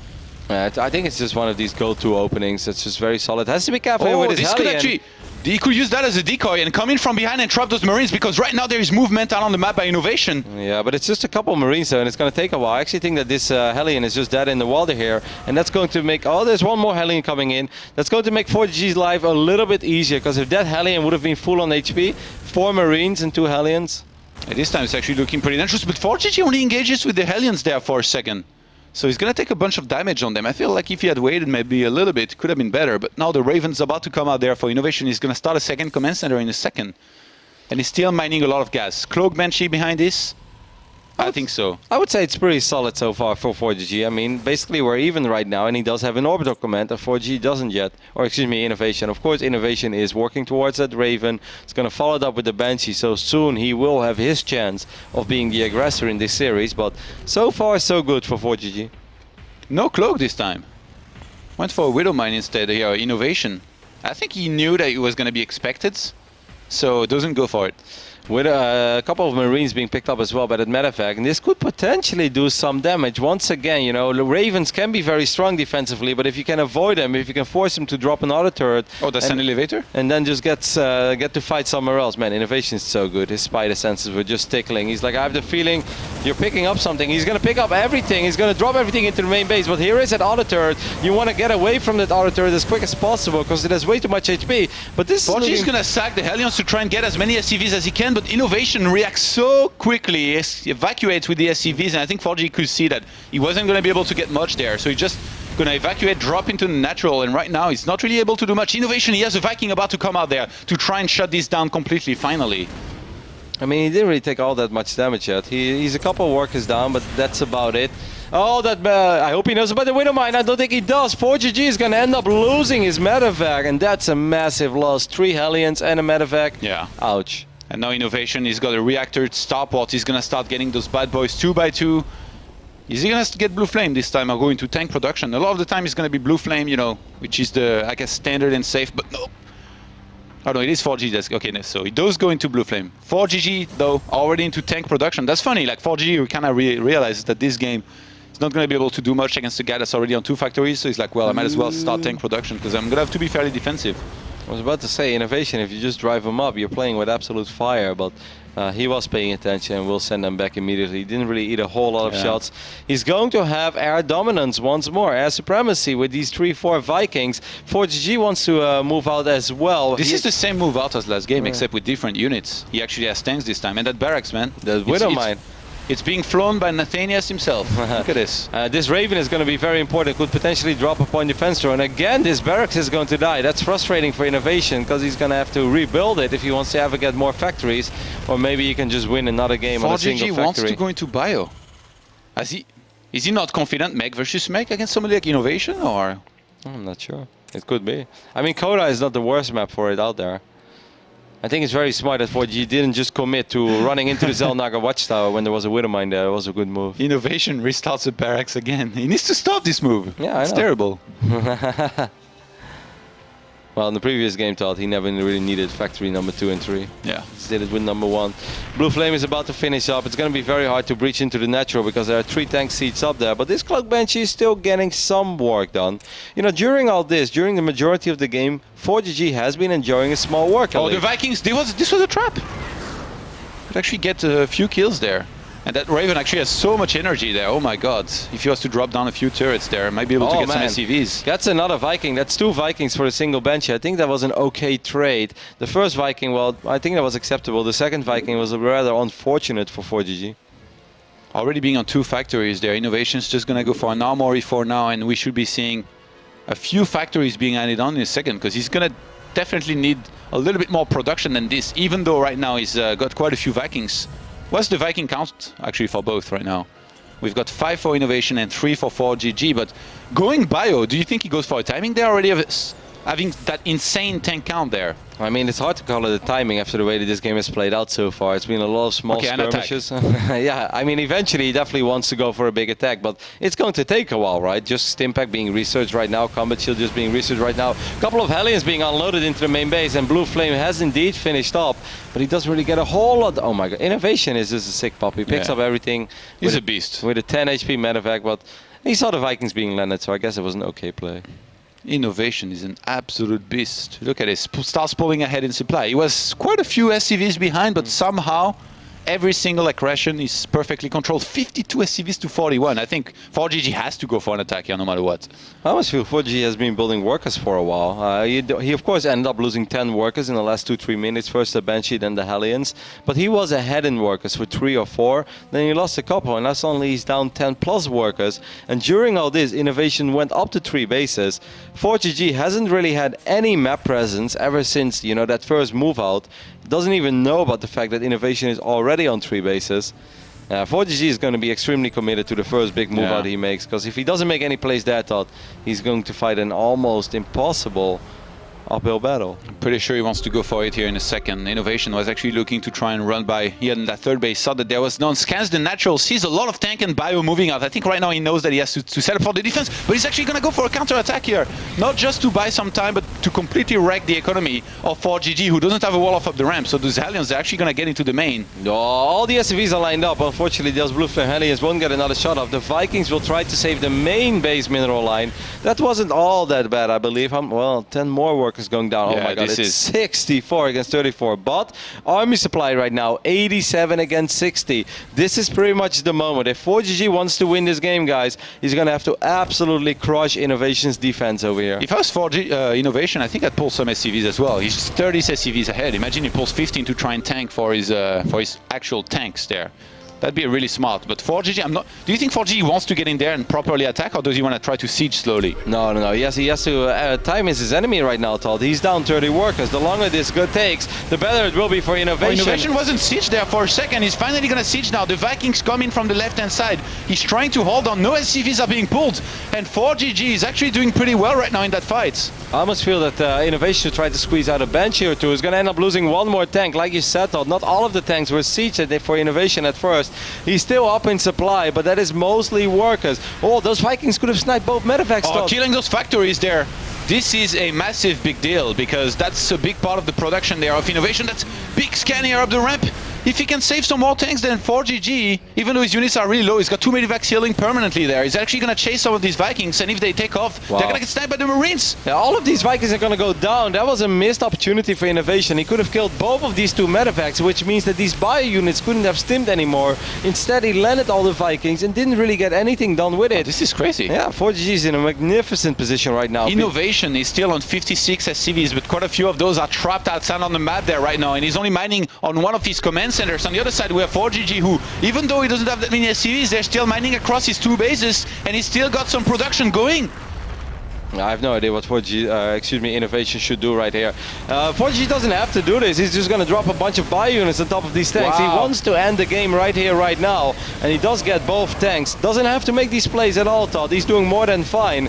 Speaker 5: I think it's just one of these go-to openings. It's just very solid. Has to be careful with his
Speaker 4: this could actually... He could use that as a decoy and come in from behind and trap those Marines, because right now there is movement out on the map by Innovation.
Speaker 5: Yeah, but it's just a couple Marines though, and it's going to take a while. I actually think that this Hellion is just dead in the water here, and that's going to make... Oh, there's one more Hellion coming in. That's going to make ForGG's life a little bit easier, because if that Hellion would have been full on HP, 4 Marines and 2 Hellions...
Speaker 4: And this time it's actually looking pretty dangerous, but ForGG only engages with the Hellions there for a second. So he's going to take a bunch of damage on them. I feel like if he had waited maybe a little bit, it could have been better. But now the Raven's about to come out there for Innovation. He's going to start a second command center in a second. And he's still mining a lot of gas. Cloak Banshee behind this? I think so.
Speaker 5: I would say it's pretty solid so far for ForGG. I mean, basically we're even right now, and he does have an orbital command, and ForGG doesn't yet. Or excuse me, Innovation. Of course, Innovation is working towards that Raven. It's going to follow it up with the Banshee, so soon he will have his chance of being the aggressor in this series. But so far, so good for ForGG.
Speaker 4: No Cloak this time. Went for a Widow Mine instead here, Innovation. I think he knew that it was going to be expected, so doesn't go for it.
Speaker 5: With a couple of Marines being picked up as well by that medevac, and this could potentially do some damage. Once again, you know, the Ravens can be very strong defensively, but if you can avoid them, if you can force them to drop another turret...
Speaker 4: Oh, that's an elevator?
Speaker 5: And then just get to fight somewhere else. Man, Innovation is so good. His spider senses were just tickling. He's like, I have the feeling you're picking up something. He's going to pick up everything. He's going to drop everything into the main base, but here is that auto turret. You want to get away from that auto turret as quick as possible, because it has way too much HP. But this
Speaker 4: ForGG is going to sack the Hellions to try and get as many SCVs as he can, but Innovation reacts so quickly, evacuates with the SCVs, and I think ForGG could see that he wasn't going to be able to get much there, so he just going to evacuate, drop into the natural, and right now he's not really able to do much. Innovation, he has a Viking about to come out there to try and shut this down completely, finally.
Speaker 5: I mean, he didn't really take all that much damage yet. He's a couple workers down, but that's about it. Oh, that I hope he knows about the Widow Mine. I don't think he does. ForGG is going to end up losing his medevac, and that's a massive loss. 3 Hellions and a medevac.
Speaker 4: Yeah.
Speaker 5: Ouch.
Speaker 4: And now Innovation, he's got a reactor starport. He's going to start getting those bad boys 2 by 2. Is he going to get Blue Flame this time or go into tank production? A lot of the time it's going to be Blue Flame, you know, which is the, I guess, standard and safe, but no. Oh no, it is ForGG that's, okay, so he does go into Blue Flame. ForGG, though, already into tank production. That's funny, like ForGG kind of realizes that this game is not going to be able to do much against a guy that's already on 2 factories, so he's like, well, I might as well start tank production, because I'm going to have to be fairly defensive.
Speaker 5: I was about to say, Innovation, if you just drive him up, you're playing with absolute fire, but he was paying attention and will send them back immediately. He didn't really eat a whole lot of shots. He's going to have air dominance once more, air supremacy with these 3-4 Vikings. ForGG wants to move out as well.
Speaker 4: This is the same move out as last game, except with different units. He actually has tanks this time, and that barracks, man.
Speaker 5: The Widow Mine.
Speaker 4: It's being flown by Nathanias himself. Look at this.
Speaker 5: This Raven is going to be very important. Could potentially drop a point defense drone. Again, this barracks is going to die. That's frustrating for Innovation because he's going to have to rebuild it if he wants to ever get more factories. Or maybe he can just win another game on a single
Speaker 4: ForGG
Speaker 5: factory.
Speaker 4: wants to go into bio. Is he not confident mech versus mech against somebody like Innovation, or?
Speaker 5: I'm not sure. It could be. I mean, Koda is not the worst map for it out there. I think it's very smart that ForGG didn't just commit to running into the Zelnaga watchtower when there was a Widowmine there. It was a good move.
Speaker 4: Innovation restarts the barracks again. He needs to stop this move.
Speaker 5: Yeah,
Speaker 4: it's
Speaker 5: I know.
Speaker 4: terrible.
Speaker 5: Well, in the previous game, Todd, he never really needed factory number 2 and 3.
Speaker 4: Yeah.
Speaker 5: He did it with number 1. Blue Flame is about to finish up. It's going to be very hard to breach into the natural because there are 3 tank seats up there. But this Cloak Banshee is still getting some work done. You know, during all this, during the majority of the game, ForGG has been enjoying a small work.
Speaker 4: Oh, the Vikings, this was a trap. Could actually get a few kills there. And that Raven actually has so much energy there. Oh my god. If he was to drop down a few turrets there, might be able to get some SCVs.
Speaker 5: That's another Viking. That's 2 Vikings for a single Banshee. I think that was an okay trade. The first Viking, well, I think that was acceptable. The second Viking was rather unfortunate for ForGG.
Speaker 4: Already being on 2 factories there. Innovation's just going to go for an armory for now, and we should be seeing a few factories being added on in a second, because he's going to definitely need a little bit more production than this, even though right now he's got quite a few Vikings. What's the Viking count actually for both right now? We've got 5 for Innovation and 3 for ForGG, but going bio, do you think he goes for a timing there already, having that insane tank count there?
Speaker 5: I mean, it's hard to call it a timing after the way that this game has played out so far. It's been a lot of small skirmishes. Yeah, I mean, eventually he definitely wants to go for a big attack, but it's going to take a while, right? Just Stimpack being researched right now, Combat Shield just being researched right now. A couple of Hellions being unloaded into the main base, and Blue Flame has indeed finished up, but he doesn't really get a whole lot. Oh my god, Innovation is just a sick puppy. He picks up everything.
Speaker 4: He's a beast.
Speaker 5: With a 10 HP medevac, but he saw the Vikings being landed, so I guess it was an okay play.
Speaker 4: Innovation is an absolute beast. Look at this. Starts pulling ahead in supply. He was quite a few SCVs behind, but somehow every single aggression is perfectly controlled. 52 SCVs to 41. I think ForGG has to go for an attack here no matter what.
Speaker 5: I almost feel ForGG has been building workers for a while. He of course ended up losing 10 workers in the last 2-3 minutes. First the Banshee, then the Hellions. But he was ahead in workers for 3 or 4. Then he lost a couple, and that's only he's down 10 plus workers. And during all this, Innovation went up to 3 bases. ForGG hasn't really had any map presence ever since, you know, that first move out. Doesn't even know about the fact that Innovation is already on 3 bases. ForGG is going to be extremely committed to the first big move out he makes, because if he doesn't make any plays there, Todd, he's going to fight an almost impossible uphill battle.
Speaker 4: I'm pretty sure he wants to go for it here in a second. Innovation was actually looking to try and run by here in that third base, saw that there was none, scans the natural, sees a lot of tank and bio moving out. I think right now he knows that he has to set up for the defense, but he's actually going to go for a counter-attack here. Not just to buy some time, but to completely wreck the economy of ForGG, who doesn't have a wall off up the ramp. So those Hellions are actually going to get into the main.
Speaker 5: Oh, all the SCVs are lined up. Unfortunately, those Blue Flame Hellions won't get another shot off. The Vikings will try to save the main base mineral line. That wasn't all that bad, I believe. Well, 10 more workers going down.
Speaker 4: Yeah,
Speaker 5: oh my god,
Speaker 4: this
Speaker 5: it's
Speaker 4: is
Speaker 5: 64 against 34. But army supply right now, 87 against 60. This is pretty much the moment. If ForGG wants to win this game, guys, he's going to have to absolutely crush Innovation's defense over here.
Speaker 4: If I was Innovation, I think I'd pull some SCVs as well. He's 30 SCVs ahead. Imagine he pulls 15 to try and tank for his actual tanks there. That'd be really smart. But ForGG, I'm not. Do you think ForGG wants to get in there and properly attack, or does he want to try to siege slowly?
Speaker 5: No. He has to time his enemy right now, Todd. He's down 30 workers. The longer this takes, the better it will be for Innovation.
Speaker 4: Oh, Innovation wasn't sieged there for a second. He's finally going to siege now. The Vikings come in from the left-hand side. He's trying to hold on. No SCVs are being pulled. And ForGG is actually doing pretty well right now in that fight.
Speaker 5: I almost feel that Innovation should try to squeeze out a Banshee or 2. He's going to end up losing 1 more tank. Like you said, Todd, not all of the tanks were sieged for Innovation at first. He's still up in supply, but that is mostly workers. Oh, those Vikings could have sniped both medevacs.
Speaker 4: Oh, killing those factories there. This is a massive big deal, because that's a big part of the production there of Innovation. That's big scan here up the ramp. If he can save some more tanks, then ForGG, even though his units are really low, he's got 2 medevacs healing permanently there. He's actually going to chase some of these Vikings, and if they take off, they're going to get sniped by the Marines.
Speaker 5: Yeah, all of these Vikings are going to go down. That was a missed opportunity for Innovation. He could have killed both of these 2 medevacs, which means that these bio units couldn't have stimmed anymore. Instead, he landed all the Vikings and didn't really get anything done with it.
Speaker 4: Oh, this is crazy.
Speaker 5: Yeah, ForGG is in a magnificent position right now.
Speaker 4: Innovation is still on 56 SCVs, but quite a few of those are trapped outside on the map there right now, and he's only mining on one of his command centers. On the other side, we have ForGG, who, even though he doesn't have that many SCVs, they're still mining across his 2 bases, and he's still got some production going.
Speaker 5: I have no idea what Innovation should do right here. ForGG doesn't have to do this. He's just going to drop a bunch of bio units on top of these tanks.
Speaker 4: Wow.
Speaker 5: He wants to end the game right here, right now, and he does get both tanks. Doesn't have to make these plays at all, Todd. He's doing more than fine.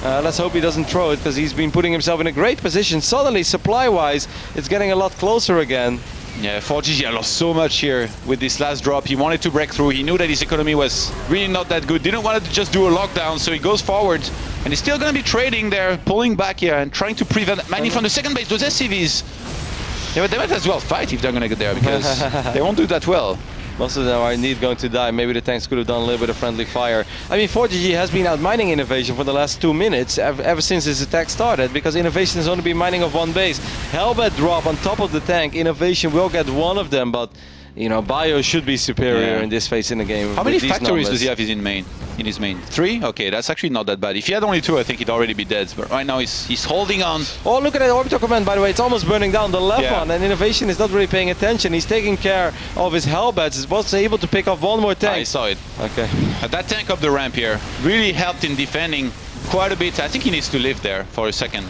Speaker 5: Let's hope he doesn't throw it, because he's been putting himself in a great position. Suddenly, supply-wise, it's getting a lot closer again.
Speaker 4: Yeah, ForGG lost so much here with this last drop. He wanted to break through. He knew that his economy was really not that good. Didn't want to just do a lockdown, so he goes forward. And he's still going to be trading there, pulling back here and trying to prevent mining from the second base. Those SCVs, yeah, but they might as well fight if they're going to get there, because they won't do that well.
Speaker 5: Most of them are indeed going to die. Maybe the tanks could have done a little bit of friendly fire. I mean, ForGG has been out mining Innovation for the last 2 minutes, ever since this attack started, because Innovation has only been mining of 1 base. Hellbat drop on top of the tank. Innovation will get one of them, but you know, Bio should be superior in this phase in the game.
Speaker 4: How many factories does he have in his main? 3? Okay, that's actually not that bad. If he had only 2, I think he'd already be dead. But right now he's holding on.
Speaker 5: Oh, look at that orbital command, by the way. It's almost burning down the left one, and Innovation is not really paying attention. He's taking care of his Hellbats. He was able to pick off one more tank.
Speaker 4: I saw it.
Speaker 5: Okay.
Speaker 4: That tank up the ramp here really helped in defending quite a bit. I think he needs to live there for a second,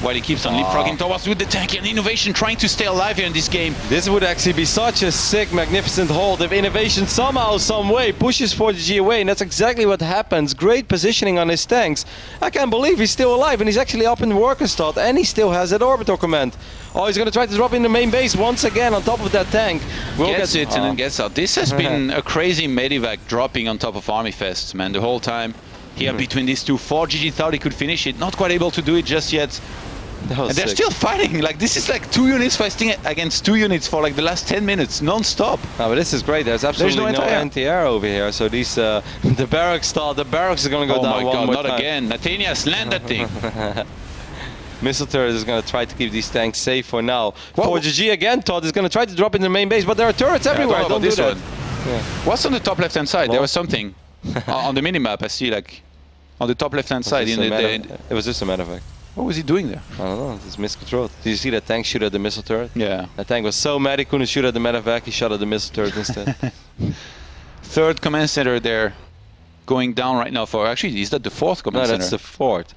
Speaker 4: while he keeps on leapfrogging towards with the tank, and Innovation trying to stay alive here in this game.
Speaker 5: This would actually be such a sick, magnificent hold if Innovation somehow, some way pushes ForGG away, and that's exactly what happens. Great positioning on his tanks. I can't believe he's still alive, and he's actually up in worker start, and he still has that orbital command. Oh, he's going to try to drop in the main base once again on top of that tank.
Speaker 4: Gets it and then gets out. This has been a crazy Medivac dropping on top of Army Fest, man, the whole time. Here between these two, ForGG thought he could finish it, not quite able to do it just yet. And they're still fighting. Like, this is like 2 units fighting against 2 units for like the last 10 minutes, non-stop.
Speaker 5: No, but this is great. There's absolutely no anti-air over here. So these, the barracks is going to go down one more time. Oh my god,
Speaker 4: not again. Nathanias, land that thing.
Speaker 5: Missile turret is going to try to keep these tanks safe for now. ForGG again, Todd is going to try to drop in the main base, but there are turrets everywhere. Don't do that.
Speaker 4: What's on the top left-hand side? There was something on the minimap. I see, like, on the top left-hand side.
Speaker 5: It was just a medevac.
Speaker 4: What was he doing there?
Speaker 5: I don't know, it's miscontrolled. Did you see that tank shoot at the missile turret?
Speaker 4: Yeah.
Speaker 5: That tank was so mad he couldn't shoot at the medevac, he shot at the missile turret instead.
Speaker 4: Third command center there, going down right now for, actually, is that the 4th command center?
Speaker 5: No, that's the 4th.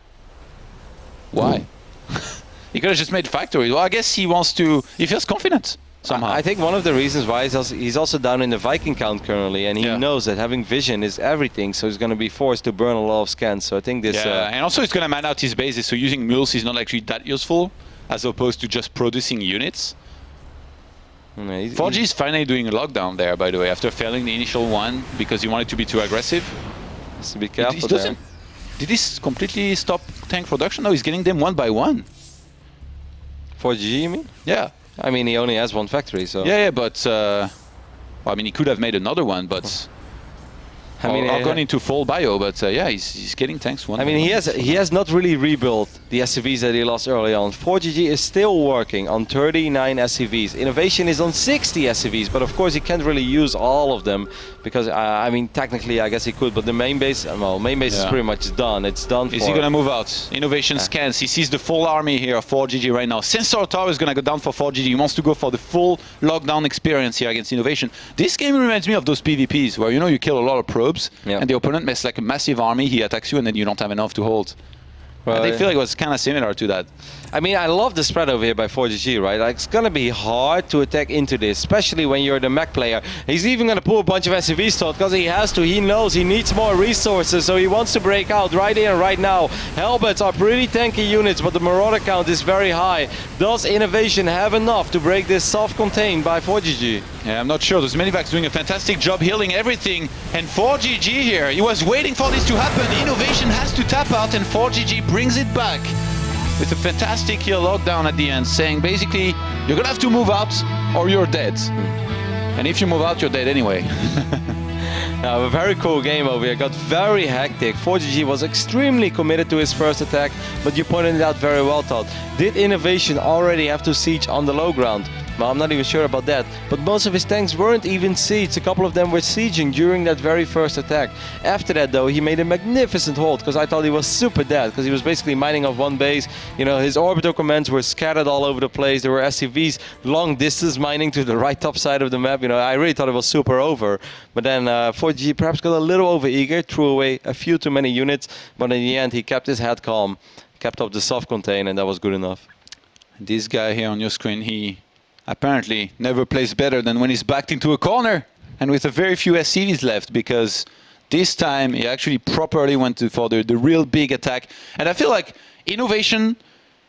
Speaker 4: Why? He could have just made factory. Well, I guess he wants to, he feels confident somehow.
Speaker 5: I think one of the reasons why is he's also down in the Viking count currently, and he knows that having vision is everything, so he's going to be forced to burn a lot of scans. So I think this...
Speaker 4: and also he's going to man out his bases, so using mules is not actually that useful, as opposed to just producing units. ForGG is finally doing a lockdown there, by the way, after failing the initial one, because he wanted to be too aggressive.
Speaker 5: Has to be careful there.
Speaker 4: Did he completely stop tank production? No, he's getting them one by one.
Speaker 5: ForGG, you mean?
Speaker 4: Yeah.
Speaker 5: I mean, he only has 1 factory, so...
Speaker 4: Yeah, but... well, I mean, he could have made another one, but... I mean, gone into full bio, but yeah, he's getting tanks one.
Speaker 5: I mean, he has not really rebuilt the SCVs that he lost early on. ForGG is still working on 39 SCVs. Innovation is on 60 SCVs, but of course he can't really use all of them because I mean, technically I guess he could, but the main base, well, main base is pretty much done. It's done.
Speaker 4: Is he gonna move out? Innovation scans. He sees the full army here of ForGG right now. Sensor Tower is gonna go down for ForGG. He wants to go for the full lockdown experience here against Innovation. This game reminds me of those PvPs where you kill a lot of probes. And the opponent makes like a massive army, he attacks you, and then you don't have enough to hold. Well, I feel like it was kind of similar to that.
Speaker 5: I mean, I love the spread over here by ForGG, right? Like, it's going to be hard to attack into this, especially when you're the mech player. He's even going to pull a bunch of SCVs out because he has to. He knows he needs more resources, so he wants to break out right here and right now. Hellbats are pretty tanky units, but the Marauder count is very high. Does Innovation have enough to break this self-contained by ForGG?
Speaker 4: Yeah, I'm not sure. Those Medivacs doing a fantastic job healing everything. And ForGG here, he was waiting for this to happen. Innovation has to tap out, and ForGG brings it back with a fantastic heal lockdown at the end, saying basically, you're gonna have to move out or you're dead. And if you move out, you're dead anyway.
Speaker 5: A very cool game over here. Got very hectic. ForGG was extremely committed to his first attack, but you pointed it out very well, Todd. Did Innovation already have to siege on the low ground? Well, I'm not even sure about that. But most of his tanks weren't even sieged. A couple of them were sieging during that very first attack. After that, though, he made a magnificent hold, because I thought he was super dead, because he was basically mining off one base. You know, his orbital commands were scattered all over the place. There were SCVs long distance mining to the right top side of the map. You know, I really thought it was super over. But then ForGG perhaps got a little over-eager, threw away a few too many units. But in the end, he kept his head calm, kept up the soft contain, and that was good enough.
Speaker 4: This guy here on your screen, he apparently never plays better than when he's backed into a corner and with a very few SCVs left, because this time he actually properly went for the real big attack. And I feel like Innovation,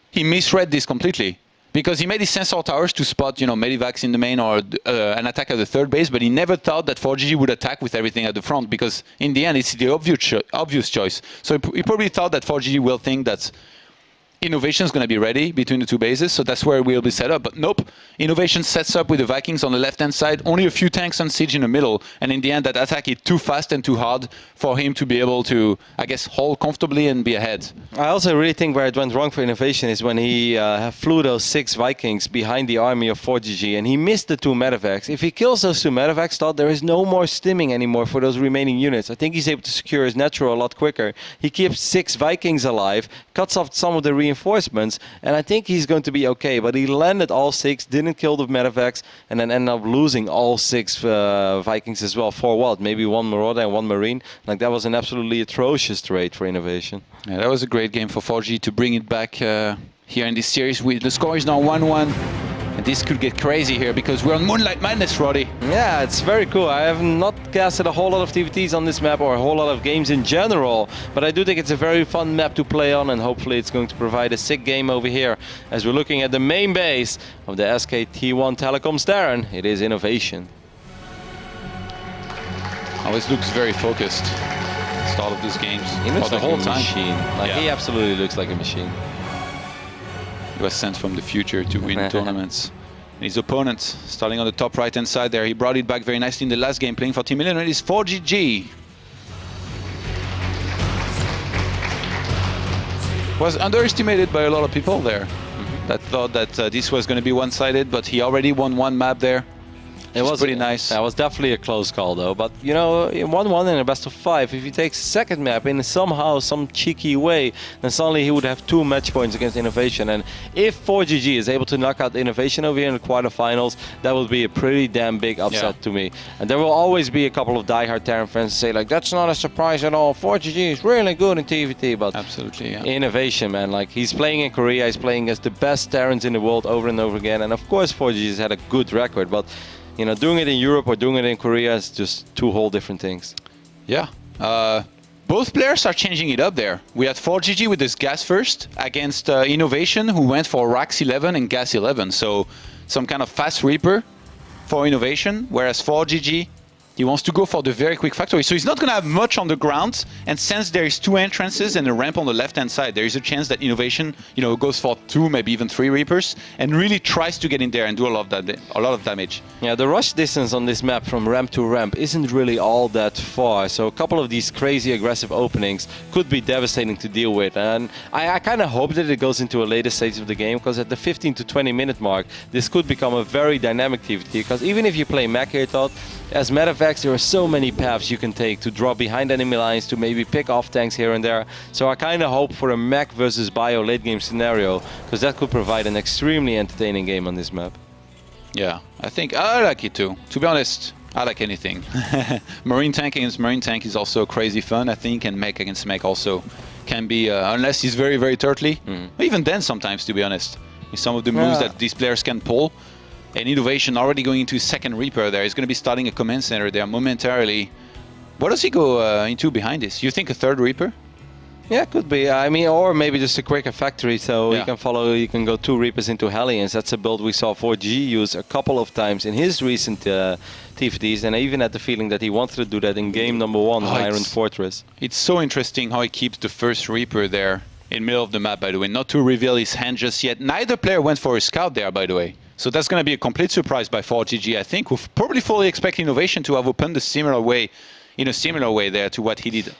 Speaker 4: he misread this completely, because he made his sensor towers to spot, you know, medivacs in the main or an attack at the third base, but he never thought that ForGG would attack with everything at the front, because in the end it's the obvious choice. So he probably thought that ForGG will think that Innovation is going to be ready between the two bases, so that's where we'll be set up. But nope, Innovation sets up with the Vikings on the left-hand side, only a few tanks on siege in the middle, and in the end that attack is too fast and too hard for him to be able to, I guess, hold comfortably and be ahead.
Speaker 5: I also really think where it went wrong for Innovation is when he flew those 6 Vikings behind the army of ForGG, and he missed the 2 medevacs. If he kills those 2 medevacs, thought there is no more stimming anymore for those remaining units. I think he's able to secure his natural a lot quicker. He keeps 6 Vikings alive, cuts off some of the reinforcements, and I think he's going to be okay. But he landed all 6, didn't kill the medevacs, and then ended up losing all 6 Vikings as well. For what? Maybe 1 Marauder and 1 Marine. Like, that was an absolutely atrocious trade for Innovation.
Speaker 4: Yeah, that was a great game for ForGG to bring it back here in this series. The score is now 1-1. And this could get crazy here because we're on Moonlight Madness, Roddy.
Speaker 5: Yeah, it's very cool. I have not casted a whole lot of TvTs on this map or a whole lot of games in general, but I do think it's a very fun map to play on, and hopefully it's going to provide a sick game over here as we're looking at the main base of the SKT1 Telecom's Terran. It is Innovation.
Speaker 4: Always looks very focused. Start of these games.
Speaker 5: He looks
Speaker 4: the
Speaker 5: like
Speaker 4: whole
Speaker 5: a
Speaker 4: time.
Speaker 5: machine. Like, he absolutely looks like a machine.
Speaker 4: He was sent from the future to win tournaments. And his opponent, starting on the top right-hand side there, he brought it back very nicely in the last game, playing for Team Million. It is ForGG. Was underestimated by a lot of people there that thought that this was going to be one-sided, but he already won 1 map there. It was pretty nice.
Speaker 5: That was definitely a close call, though. But, you know, 1-1 in a best of 5. If he takes second map in somehow, some cheeky way, then suddenly he would have 2 match points against Innovation. And if ForGG is able to knock out Innovation over here in the quarterfinals, that will be a pretty damn big upset to me. And there will always be a couple of diehard Terran fans who say, like, that's not a surprise at all. ForGG is really good in TvT, but
Speaker 4: absolutely,
Speaker 5: Innovation, man. Like, he's playing in Korea, he's playing as the best Terrans in the world over and over again. And of course, ForGG has had a good record, but you know, doing it in Europe or doing it in Korea is just 2 whole different things.
Speaker 4: Yeah. Both players are changing it up there. We had ForGG with this Gas first against Innovation, who went for Rax 11 and Gas 11. So some kind of fast Reaper for Innovation, whereas ForGG, he wants to go for the very quick factory. So he's not going to have much on the ground. And since there is 2 entrances and a ramp on the left-hand side, there is a chance that Innovation, you know, goes for 2, maybe even 3 Reapers, and really tries to get in there and do a lot of damage.
Speaker 5: Yeah, the rush distance on this map from ramp to ramp isn't really all that far. So a couple of these crazy aggressive openings could be devastating to deal with. And I kind of hope that it goes into a later stage of the game, because at the 15 to 20 minute mark, this could become a very dynamic TvT. Because even if you play mech here, Todd, as medevacs, there are so many paths you can take to drop behind enemy lines, to maybe pick off tanks here and there. So I kind of hope for a mech versus bio late game scenario, because that could provide an extremely entertaining game on this map.
Speaker 4: Yeah, I think I like it too. To be honest, I like anything. Marine tank against Marine tank is also crazy fun, I think, and mech against mech also can be, unless he's very, very turtly. Even then sometimes, to be honest, with some of the moves that these players can pull. And Innovation already going into his second Reaper there. He's going to be starting a command center there momentarily. What does he go into behind this? You think a 3rd Reaper?
Speaker 5: Yeah, could be. I mean, or maybe just a quicker factory, so you can follow. You can go 2 Reapers into Hellions. That's a build we saw ForGG use a couple of times in his recent TvTs, and I even had the feeling that he wanted to do that in game number 1, Iron Fortress.
Speaker 4: It's so interesting how he keeps the 1st Reaper there in middle of the map, by the way. Not to reveal his hand just yet. Neither player went for a scout there, by the way. So that's going to be a complete surprise by ForGG, I think. We'll probably fully expect Innovation to have opened in a similar way there to what he did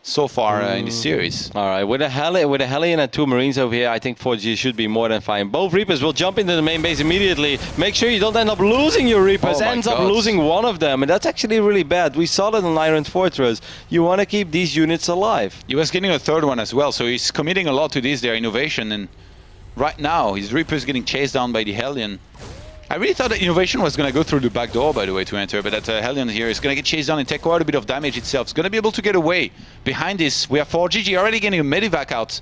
Speaker 4: so far in the series.
Speaker 5: All right, with a Hellion and 2 Marines over here, I think ForGG should be more than fine. Both Reapers will jump into the main base immediately. Make sure you don't end up losing your Reapers.
Speaker 4: Oh my
Speaker 5: Ends up
Speaker 4: God.
Speaker 5: losing one of them, and that's actually really bad. We saw that on Iron Fortress. You want to keep these units alive.
Speaker 4: He was getting a third one as well, so he's committing a lot to this, their innovation, and right now his Reaper's getting chased down by the Hellion. I really thought that Innovation was going to go through the back door, by the way, to enter, but that Hellion here is going to get chased down and take quite a bit of damage itself. It's going to be able to get away. Behind this, we have ForGG already getting a medivac out.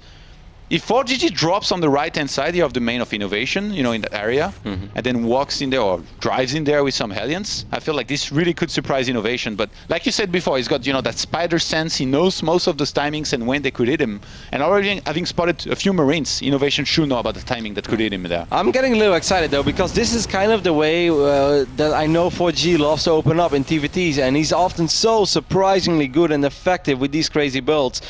Speaker 4: If ForGG drops on the right-hand side here of the main of Innovation, you know, in that area, and then walks in there or drives in there with some Hellions, I feel like this really could surprise Innovation. But like you said before, he's got, you know, that spider sense. He knows most of those timings and when they could hit him. And already having spotted a few Marines, Innovation should know about the timing that could hit him there.
Speaker 5: I'm getting a little excited though, because this is kind of the way that I know ForGG loves to open up in TvTs, and he's often so surprisingly good and effective with these crazy builds.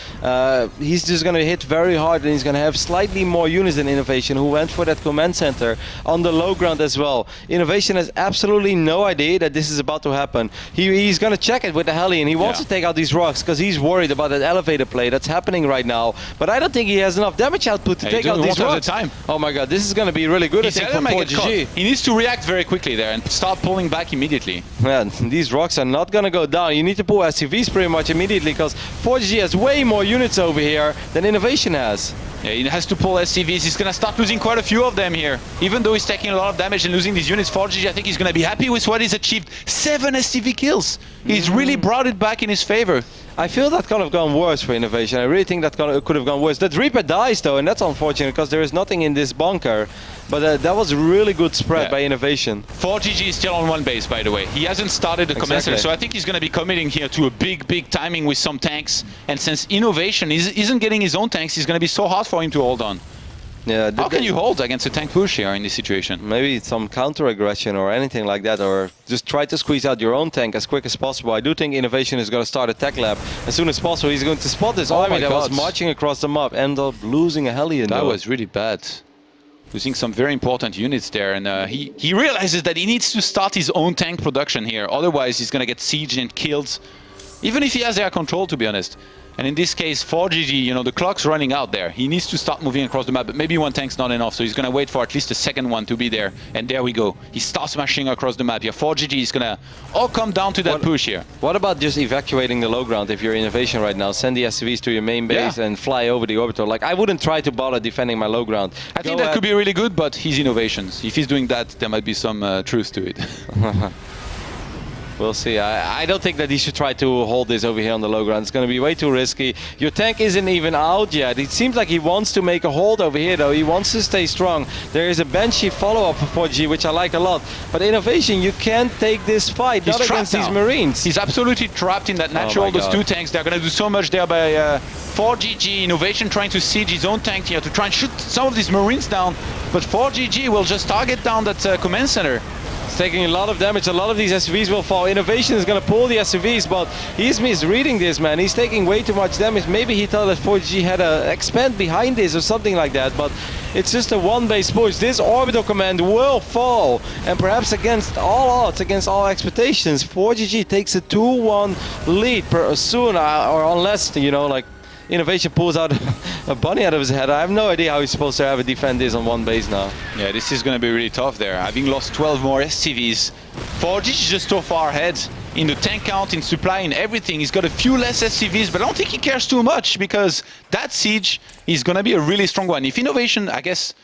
Speaker 5: He's just going to hit very hard, and he's going to have slightly more units than Innovation, who went for that command center on the low ground as well. Innovation has absolutely no idea that this is about to happen. He's going to check it with the Hellion. He wants to take out these rocks because he's worried about that elevator play that's happening right now. But I don't think he has enough damage output to take out these rocks. Oh my God, this is going to be really good, I think, for ForGG.
Speaker 4: He needs to react very quickly there and start pulling back immediately.
Speaker 5: Man, these rocks are not going to go down. You need to pull SCVs pretty much immediately, because ForGG has way more units over here than Innovation has.
Speaker 4: Yeah, he has to pull SCVs. He's going to start losing quite a few of them here. Even though he's taking a lot of damage and losing these units, ForGG, I think he's going to be happy with what he's achieved. 7 SCV kills. He's really brought it back in his favor.
Speaker 5: I feel that could have gone worse for Innovation. I really think that could have gone worse. That Reaper dies though, and that's unfortunate because there is nothing in this bunker. But that was a really good spread by Innovation.
Speaker 4: ForGG is still on one base, by the way. He hasn't started the command center, so I think he's going to be committing here to a big timing with some tanks. And since Innovation isn't getting his own tanks, it's going to be so hard for him to hold on.
Speaker 5: Yeah,
Speaker 4: how can you hold against a tank push here in this situation?
Speaker 5: Maybe some counter-aggression or anything like that, or just try to squeeze out your own tank as quick as possible. I do think Innovation is going to start a tech lab as soon as possible. He's going to spot this army that was marching across the map, end up losing a Hellion.
Speaker 4: That was really bad. Losing some very important units there, and he realizes that he needs to start his own tank production here. Otherwise, he's going to get sieged and killed, even if he has air control, to be honest. And in this case, ForGG, you know, the clock's running out there. He needs to start moving across the map, but maybe one tank's not enough, so he's going to wait for at least a second one to be there. And there we go. He starts smashing across the map here. ForGG is going to all come down to that push here.
Speaker 5: What about just evacuating the low ground if you're Innovation right now? Send the SCVs to your main base and fly over the orbital. Like, I wouldn't try to bother defending my low ground.
Speaker 4: I think that could be really good, but he's Innovations. If he's doing that, there might be some truth to it.
Speaker 5: We'll see. I don't think that he should try to hold this over here on the low ground. It's going to be way too risky. Your tank isn't even out yet. It seems like he wants to make a hold over here, though. He wants to stay strong. There is a Banshee follow-up for ForGG, which I like a lot. But Innovation, you can't take this fight, not against these Marines.
Speaker 4: He's absolutely trapped in that natural. Those two tanks, they're going to do so much there by ForGG. Innovation trying to siege his own tank here to try and shoot some of these Marines down. But ForGG will just target down that command center.
Speaker 5: It's taking a lot of damage. A lot of these SCVs will fall. Innovation is going to pull the SCVs, but he's misreading this, man. He's taking way too much damage. Maybe he thought that ForGG had a expand behind this or something like that, but it's just a one-base push. This orbital command will fall, and perhaps against all odds, against all expectations, ForGG takes a 2-1 lead soon, or unless, you know, like, Innovation pulls out a bunny out of his head. I have no idea how he's supposed to have a defend this on one base now.
Speaker 4: Yeah, this is going to be really tough there. Having lost 12 more SCVs, ForGG is just so far ahead in the tank count, in supply, in everything. He's got a few less SCVs, but I don't think he cares too much because that siege is going to be a really strong one. If Innovation, I guess,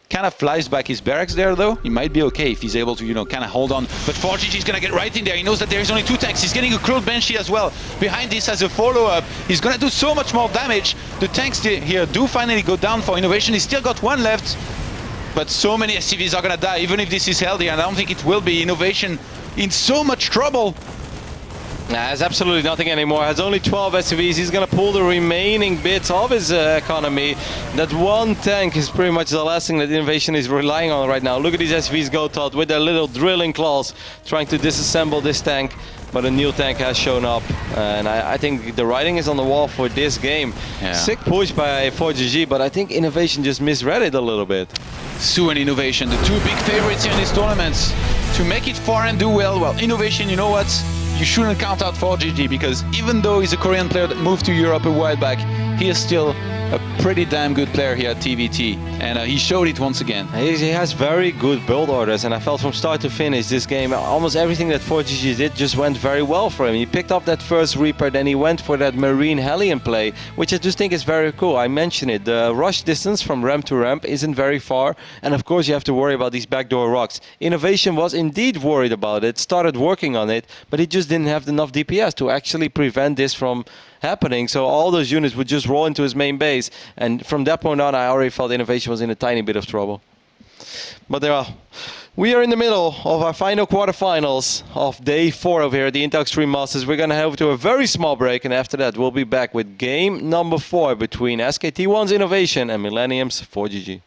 Speaker 4: kind of flies back his barracks there, though, he might be okay if he's able to, you know, kind of hold on. But ForGG is going to get right in there. He knows that there's only two tanks. He's getting a crude Banshee as well. Behind this as a follow-up, he's going to do so much more damage. The tanks here do finally go down for Innovation. He's still got one left, but so many SCVs are going to die, even if this is healthy, and I don't think it will be. Innovation in so much trouble.
Speaker 5: Nah, has absolutely nothing anymore. Has only 12 SCVs. He's going to pull the remaining bits of his economy. That one tank is pretty much the last thing that Innovation is relying on right now. Look at these SCVs go, Todd, with their little drilling claws, trying to disassemble this tank. But a new tank has shown up, and I think the writing is on the wall for this game. Yeah. Sick push by ForGG, but I think Innovation just misread it a little bit.
Speaker 4: Sue and Innovation, the two big favorites here in these tournaments. To make it far and do well, Innovation, you know what? you shouldn't count out ForGG, because even though he's a Korean player that moved to Europe a while back, he is still a pretty damn good player here at TvT, and he showed it once again.
Speaker 5: He has very good build orders, and I felt from start to finish this game, almost everything that ForGG did just went very well for him. He picked up that first Reaper, then he went for that Marine Hellion play, which I just think is very cool. I mentioned it, the rush distance from ramp to ramp isn't very far, and of course you have to worry about these backdoor rocks. Innovation was indeed worried about it, started working on it, but he just didn't have enough DPS to actually prevent this from happening. So all those units would just roll into his main base, and from that point on I already felt Innovation was in a tiny bit of trouble. But we are in the middle of our final quarterfinals of day 4 over here at the Intel Extreme Masters. We're going to head to a very small break, and after that we'll be back with game number 4 between SKT1's Innovation and Millennium's ForGG.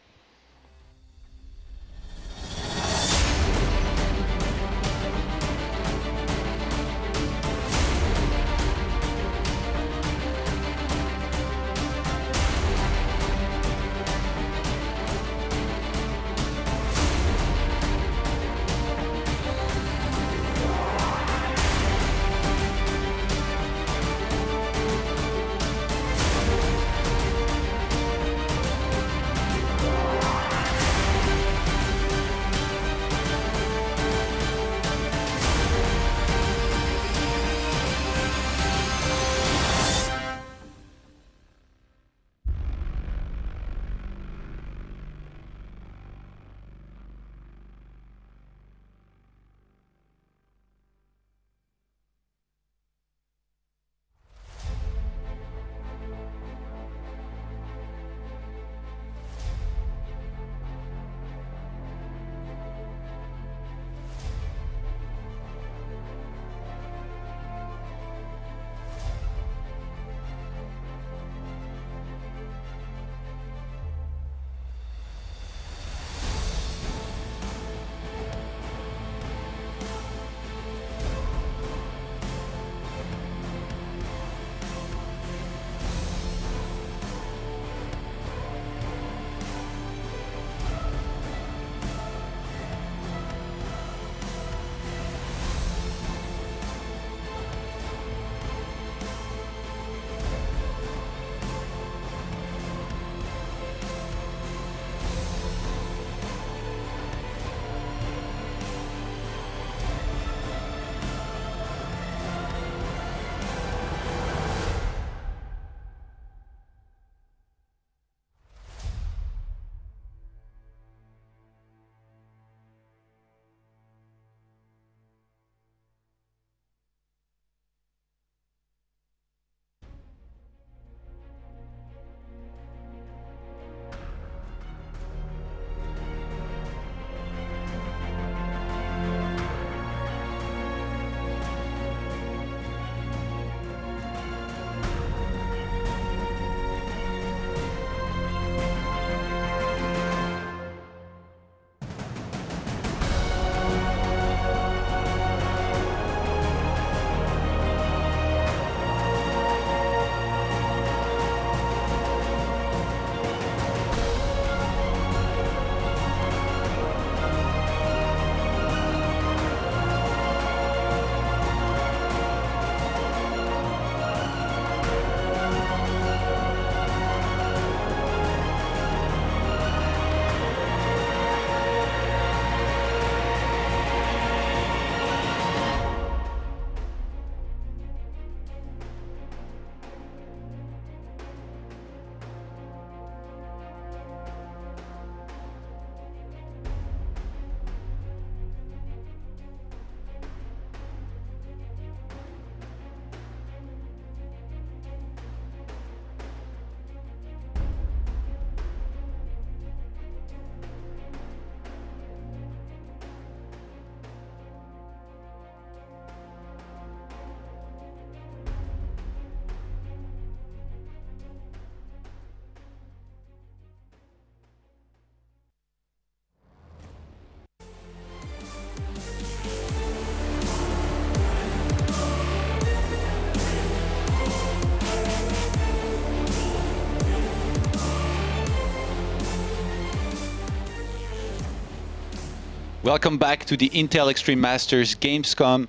Speaker 4: Welcome back to the Intel Extreme Masters Gamescom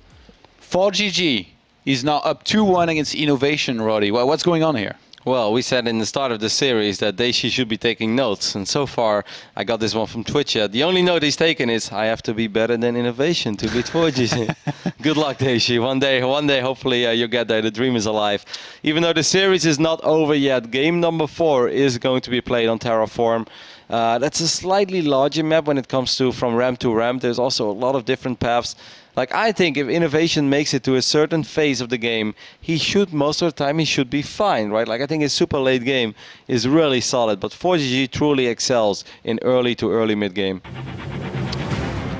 Speaker 4: ForGG is now up 2-1 against Innovation, Roddy. What's going on here?
Speaker 5: Well, we said in the start of the series that Daishi should be taking notes, and so far I got this one from Twitch. The only note he's taken is, I have to be better than Innovation to beat ForGG. Good luck, Daishi. One day, hopefully you'll get there. The dream is alive. Even though the series is not over yet, game number 4 is going to be played on Terraform. That's a slightly larger map when it comes to from ramp to ramp. There's also a lot of different paths. Like, I think if Innovation makes it to a certain phase of the game, he should, most of the time, he should be fine, right? Like, I think his super late game is really solid, but ForGG truly excels in early to early mid game.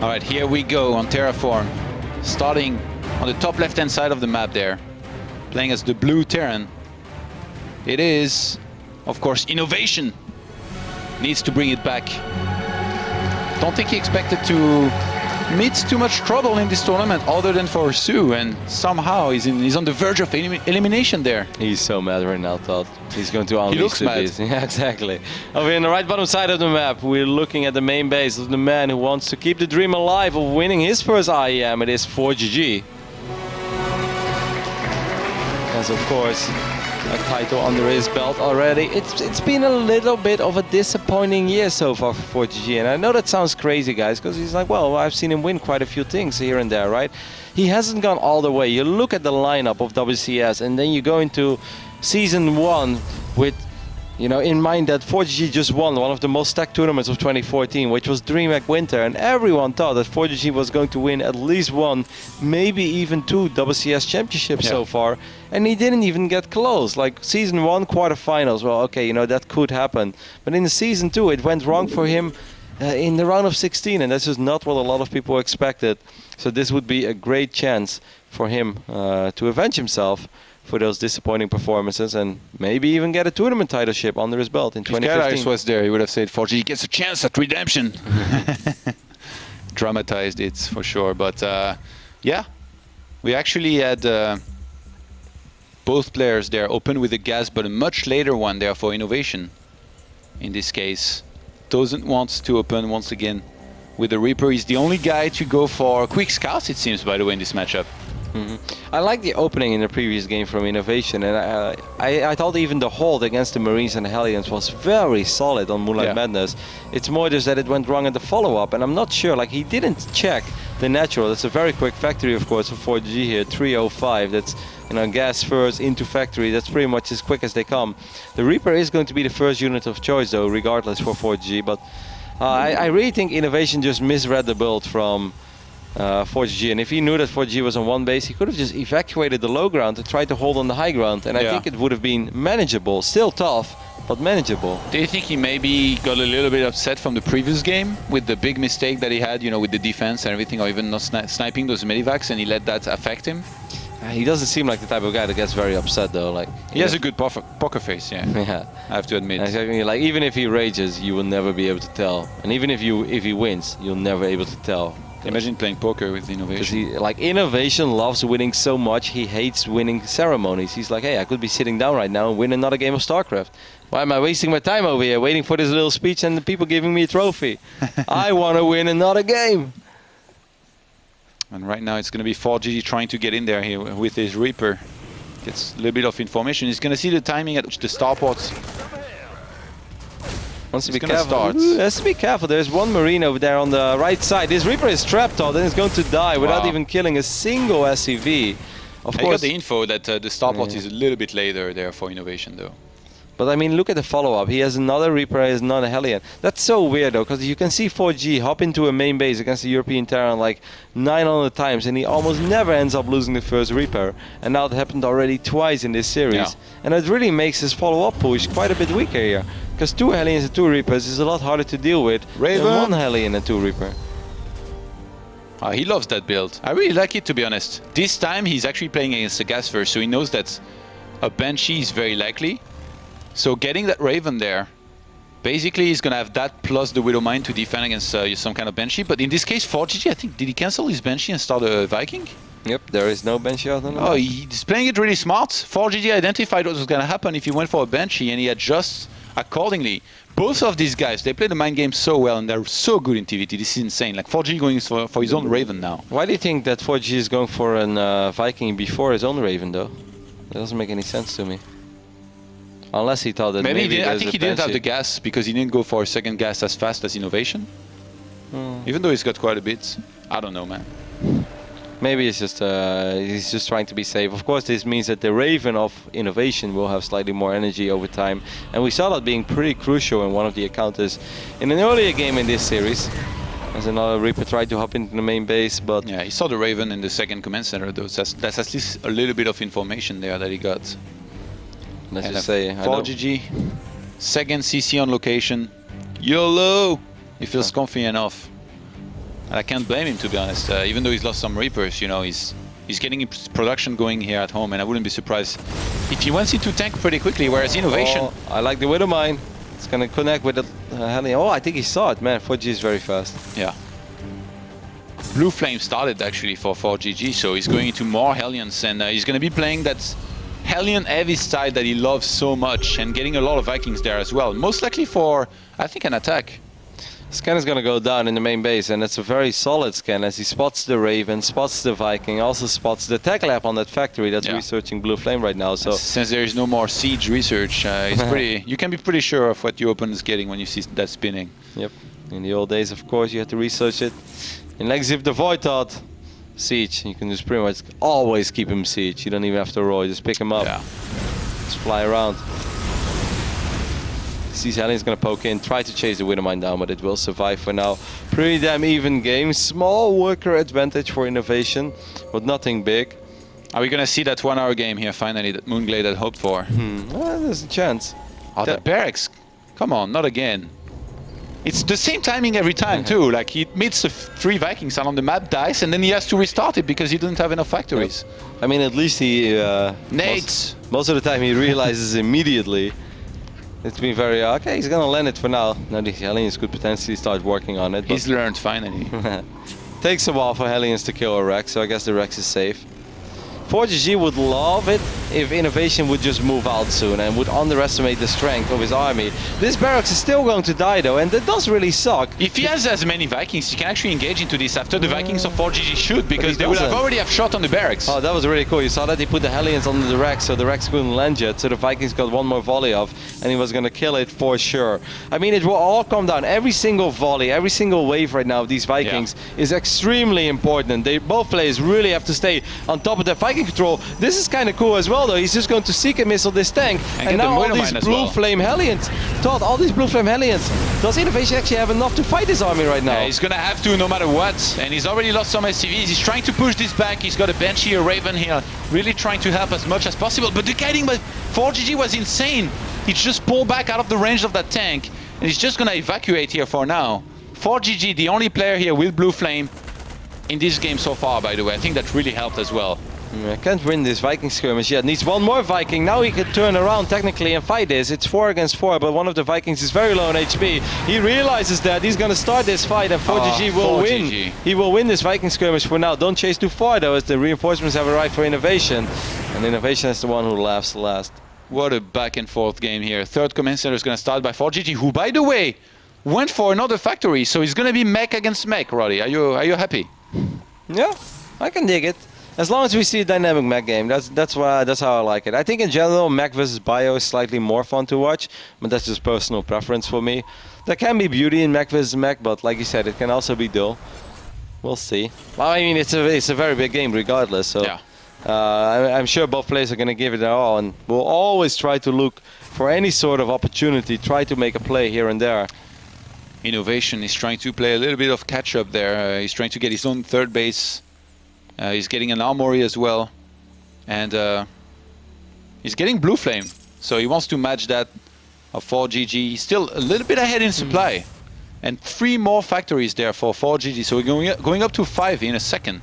Speaker 4: All right, here we go on Terraform. Starting on the top left-hand side of the map there. Playing as the blue Terran. It is, of course, Innovation. Needs to bring it back. Don't think he expected to meet too much trouble in this tournament other than for Sue, and somehow he's on the verge of elimination there.
Speaker 5: He's so mad right now, Todd. He's going to unleash
Speaker 4: He looks
Speaker 5: the
Speaker 4: mad.
Speaker 5: beast. Yeah, exactly. Over in the right bottom side of the map, we're looking at the main base of the man who wants to keep the dream alive of winning his first IEM. It is ForGG. As of course, a title under his belt already. It's been a little bit of a disappointing year so far for ForGG, and I know that sounds crazy, guys, because he's like, well, I've seen him win quite a few things here and there, right? He hasn't gone all the way. You look at the lineup of WCS, and then you go into Season 1 with, you know, in mind that ForGG just won one of the most stacked tournaments of 2014, which was DreamHack Winter, and everyone thought that ForGG was going to win at least one, maybe even 2 WCS championships so far, and he didn't even get close. Like, Season 1 quarterfinals, well, okay, you know, that could happen, but in the Season 2 it went wrong for him in the round of 16, and that's just not what a lot of people expected. So this would be a great chance for him to avenge himself for those disappointing performances, and maybe even get a tournament titleship under his belt in 2015.
Speaker 4: If was there, he would have said ForGG gets a chance at redemption. Dramatized it for sure, but yeah, we actually had both players there open with a gas, but a much later one there for Innovation. In this case, doesn't want to open once again with the Reaper. He's the only guy to go for quick scouts, it seems, by the way, in this matchup.
Speaker 5: I like the opening in the previous game from Innovation, and I thought even the hold against the Marines and the Hellions was very solid on Moonlight Madness. It's more just that it went wrong at the follow-up, and I'm not sure, like, he didn't check the natural. It's a very quick factory, of course, for ForGG here, 305. That's, you know, gas first into factory. That's pretty much as quick as they come. The Reaper is going to be the first unit of choice, though, regardless for ForGG, but I really think Innovation just misread the build from ForGG, and if he knew that ForGG was on one base, he could have just evacuated the low ground and tried to hold on the high ground, and I think it would have been manageable. Still tough, but manageable.
Speaker 4: Do you think he maybe got a little bit upset from the previous game with the big mistake that he had, you know, with the defense and everything, or even not sniping those medivacs, and he let that affect him?
Speaker 5: He doesn't seem like the type of guy that gets very upset, though. Like,
Speaker 4: he has a good poker face, yeah. I have to admit.
Speaker 5: Exactly. Like, even if he rages, you will never be able to tell, and even if he wins, you'll never be able to tell.
Speaker 4: Imagine playing poker with Innovation.
Speaker 5: Like, Innovation loves winning so much, he hates winning ceremonies. He's like, hey, I could be sitting down right now and win another game of StarCraft. Why am I wasting my time over here waiting for this little speech and the people giving me a trophy? I want to win another game.
Speaker 4: And right now it's going to be ForGG trying to get in there here with his Reaper. Gets a little bit of information. He's going to see the timing at which the starports.
Speaker 5: Wants to be careful. Has to be careful. There's one Marine over there on the right side. This Reaper is trapped out and is going to die without even killing a single SCV. Of course,
Speaker 4: I got the info that the starport is a little bit later there for Innovation, though.
Speaker 5: But I mean, look at the follow-up. He has another Reaper, he has another Hellion. That's so weird, though, because you can see ForGG hop into a main base against the European Terran like 900 times, and he almost never ends up losing the first Reaper. And now it happened already twice in this series. And it really makes his follow-up push quite a bit weaker here. Because 2 Hellions and 2 Reapers is a lot harder to deal with than 1 Hellion and 2 Reaper.
Speaker 4: He loves that build. I really like it, to be honest. This time he's actually playing against a gas first, so he knows that a Banshee is very likely. So getting that Raven there, basically he's going to have that plus the Widowmine to defend against some kind of Banshee. But in this case, ForGG, I think, did he cancel his Banshee and start a Viking?
Speaker 5: Yep, there is no Banshee out on the
Speaker 4: map. He's playing it really smart. ForGG identified what was going to happen if he went for a Banshee, and he adjusts accordingly. both of these guys, they play the mind game so well, and they're so good in TvT. This is insane. Like ForGG going for his own Raven now.
Speaker 5: Why do you think that ForGG is going for an Viking before his own Raven, though? That doesn't make any sense to me. Unless he thought that maybe
Speaker 4: I think he didn't have the gas because he didn't go for a second gas as fast as Innovation. Even though he's got quite a bit. I don't know, man.
Speaker 5: Maybe it's just he's just trying to be safe. Of course, this means that the Raven of Innovation will have slightly more energy over time, and we saw that being pretty crucial in one of the encounters in an earlier game in this series. As another Reaper tried to hop into the main base, but
Speaker 4: yeah, he saw the Raven in the second command center. Though that's at least a little bit of information there that he got.
Speaker 5: Let's just say,
Speaker 4: ForGG, second CC on location. YOLO! He feels comfy enough. And I can't blame him, to be honest. Even though he's lost some Reapers, you know, he's getting his production going here at home, and I wouldn't be surprised if he wants into tank pretty quickly, whereas Innovation...
Speaker 5: Oh, I like the Widow Mine. It's gonna connect with the Hellion. Oh, I think he saw it, man. ForGG is very fast.
Speaker 4: Yeah. Blue Flame started actually for ForGG, so he's going into more Hellions, and he's gonna be playing that Hellion heavy style that he loves so much, and getting a lot of Vikings there as well. Most likely for, I think, an attack.
Speaker 5: Scan is going to go down in the main base, and it's a very solid scan as he spots the Raven, spots the Viking, also spots the tech lab on that factory that's researching Blue Flame right now. So
Speaker 4: since there is no more siege research, it's pretty. You can be pretty sure of what your opponent is getting when you see that spinning.
Speaker 5: Yep. In the old days, of course, you had to research it. In Legacy of the Void thought siege, you can just pretty much always keep him siege. You don't even have to roll. You just pick him up.
Speaker 4: Yeah.
Speaker 5: Just fly around. Sees Hellion's gonna poke in, try to chase the Widowmine down, but it will survive for now. Pretty damn even game. Small worker advantage for Innovation, but nothing big.
Speaker 4: Are we gonna see that 1 hour game here finally that Moonglade had hoped for?
Speaker 5: Well, there's a chance.
Speaker 4: Oh, the barracks. Come on, not again. It's the same timing every time too. Like he meets the 3 Vikings on the map, dies, and then he has to restart it because he didn't have enough factories.
Speaker 5: Yep. I mean, at least he...
Speaker 4: Nades!
Speaker 5: Most of the time he realizes immediately. It's been very... okay, he's gonna land it for now. Now the Hellions could potentially start working on it.
Speaker 4: He's learned finally.
Speaker 5: Takes a while for Hellions to kill a Rex, so I guess the Rex is safe. ForGG would love it if Innovation would just move out soon and would underestimate the strength of his army. This barracks is still going to die though, and that does really suck.
Speaker 4: If he has as many Vikings, he can actually engage into this after the Vikings of ForGG shoot, because they would have already have shot on the barracks.
Speaker 5: Oh, that was really cool. You saw that he put the Hellions under the Rex, so the Rex couldn't land yet, so the Vikings got one more volley off, and he was going to kill it for sure. I mean, it will all come down. Every single volley, every single wave right now of these Vikings is extremely important. They both players really have to stay on top of their Viking control. This is kind of cool as well though. He's just going to seek and missile this tank, and now all these blue flame Hellions. Todd, all these blue flame Hellions. Does Innovation actually have enough to fight this army right now?
Speaker 4: Yeah, he's gonna have to no matter what, and he's already lost some SCVs. He's trying to push this back. He's got a Banshee, a Raven here, really trying to help as much as possible, but the guiding by ForGG was insane. He just pulled back out of the range of that tank, and he's just gonna evacuate here for now. ForGG, the only player here with blue flame in this game so far, by the way. I think that really helped as well.
Speaker 5: I can't win this Viking skirmish yet. Needs one more Viking. Now he can turn around technically and fight this. It's 4 against 4, but one of the Vikings is very low on HP. He realizes that he's going to start this fight, and ForGG will win. He will win this Viking skirmish for now. Don't chase too far though, as the reinforcements have arrived for Innovation. And Innovation is the one who laughs last.
Speaker 4: What a back and forth game here. Third command center is going to start by ForGG, who, by the way, went for another factory. So it's going to be mech against mech, Roddy. Are you happy?
Speaker 5: Yeah, I can dig it. As long as we see a dynamic mech game, that's how I like it. I think in general, mech versus bio is slightly more fun to watch, but that's just personal preference for me. There can be beauty in mech versus mech, but like you said, it can also be dull. We'll see. Well, I mean, it's a very big game regardless, so
Speaker 4: yeah.
Speaker 5: I'm sure both players are going to give it their all, and we'll always try to look for any sort of opportunity, try to make a play here and there.
Speaker 4: Innovation is trying to play a little bit of catch-up there. He's trying to get his own third base. He's getting an armory as well, and he's getting blue flame, so he wants to match that of ForGG. He's still a little bit ahead in supply, and 3 more factories there for ForGG, so we're going up to 5 in a second.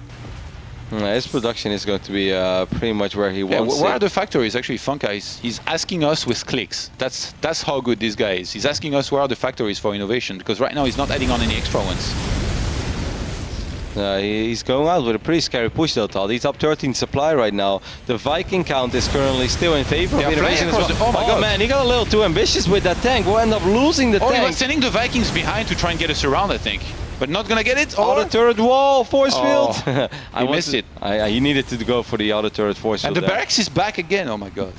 Speaker 5: His production is going to be pretty much where he wants
Speaker 4: it. Where are the factories? Actually, Funka he's asking us with clicks. That's how good this guy is. He's asking us where are the factories for Innovation, because right now he's not adding on any extra ones.
Speaker 5: He's going out with a pretty scary push though, Todd. He's up 13 supply right now. The Viking count is currently still in favor of Innovation as well.
Speaker 4: Oh my God.
Speaker 5: Man, he got a little too ambitious with that tank. We'll end up losing the tank.
Speaker 4: He was sending the Vikings behind to try and get us around, I think. But not gonna get it.
Speaker 5: Auto turret wall, force field.
Speaker 4: I missed it.
Speaker 5: He needed to go for the auto turret force
Speaker 4: And
Speaker 5: field.
Speaker 4: the barracks is back again. Oh my God.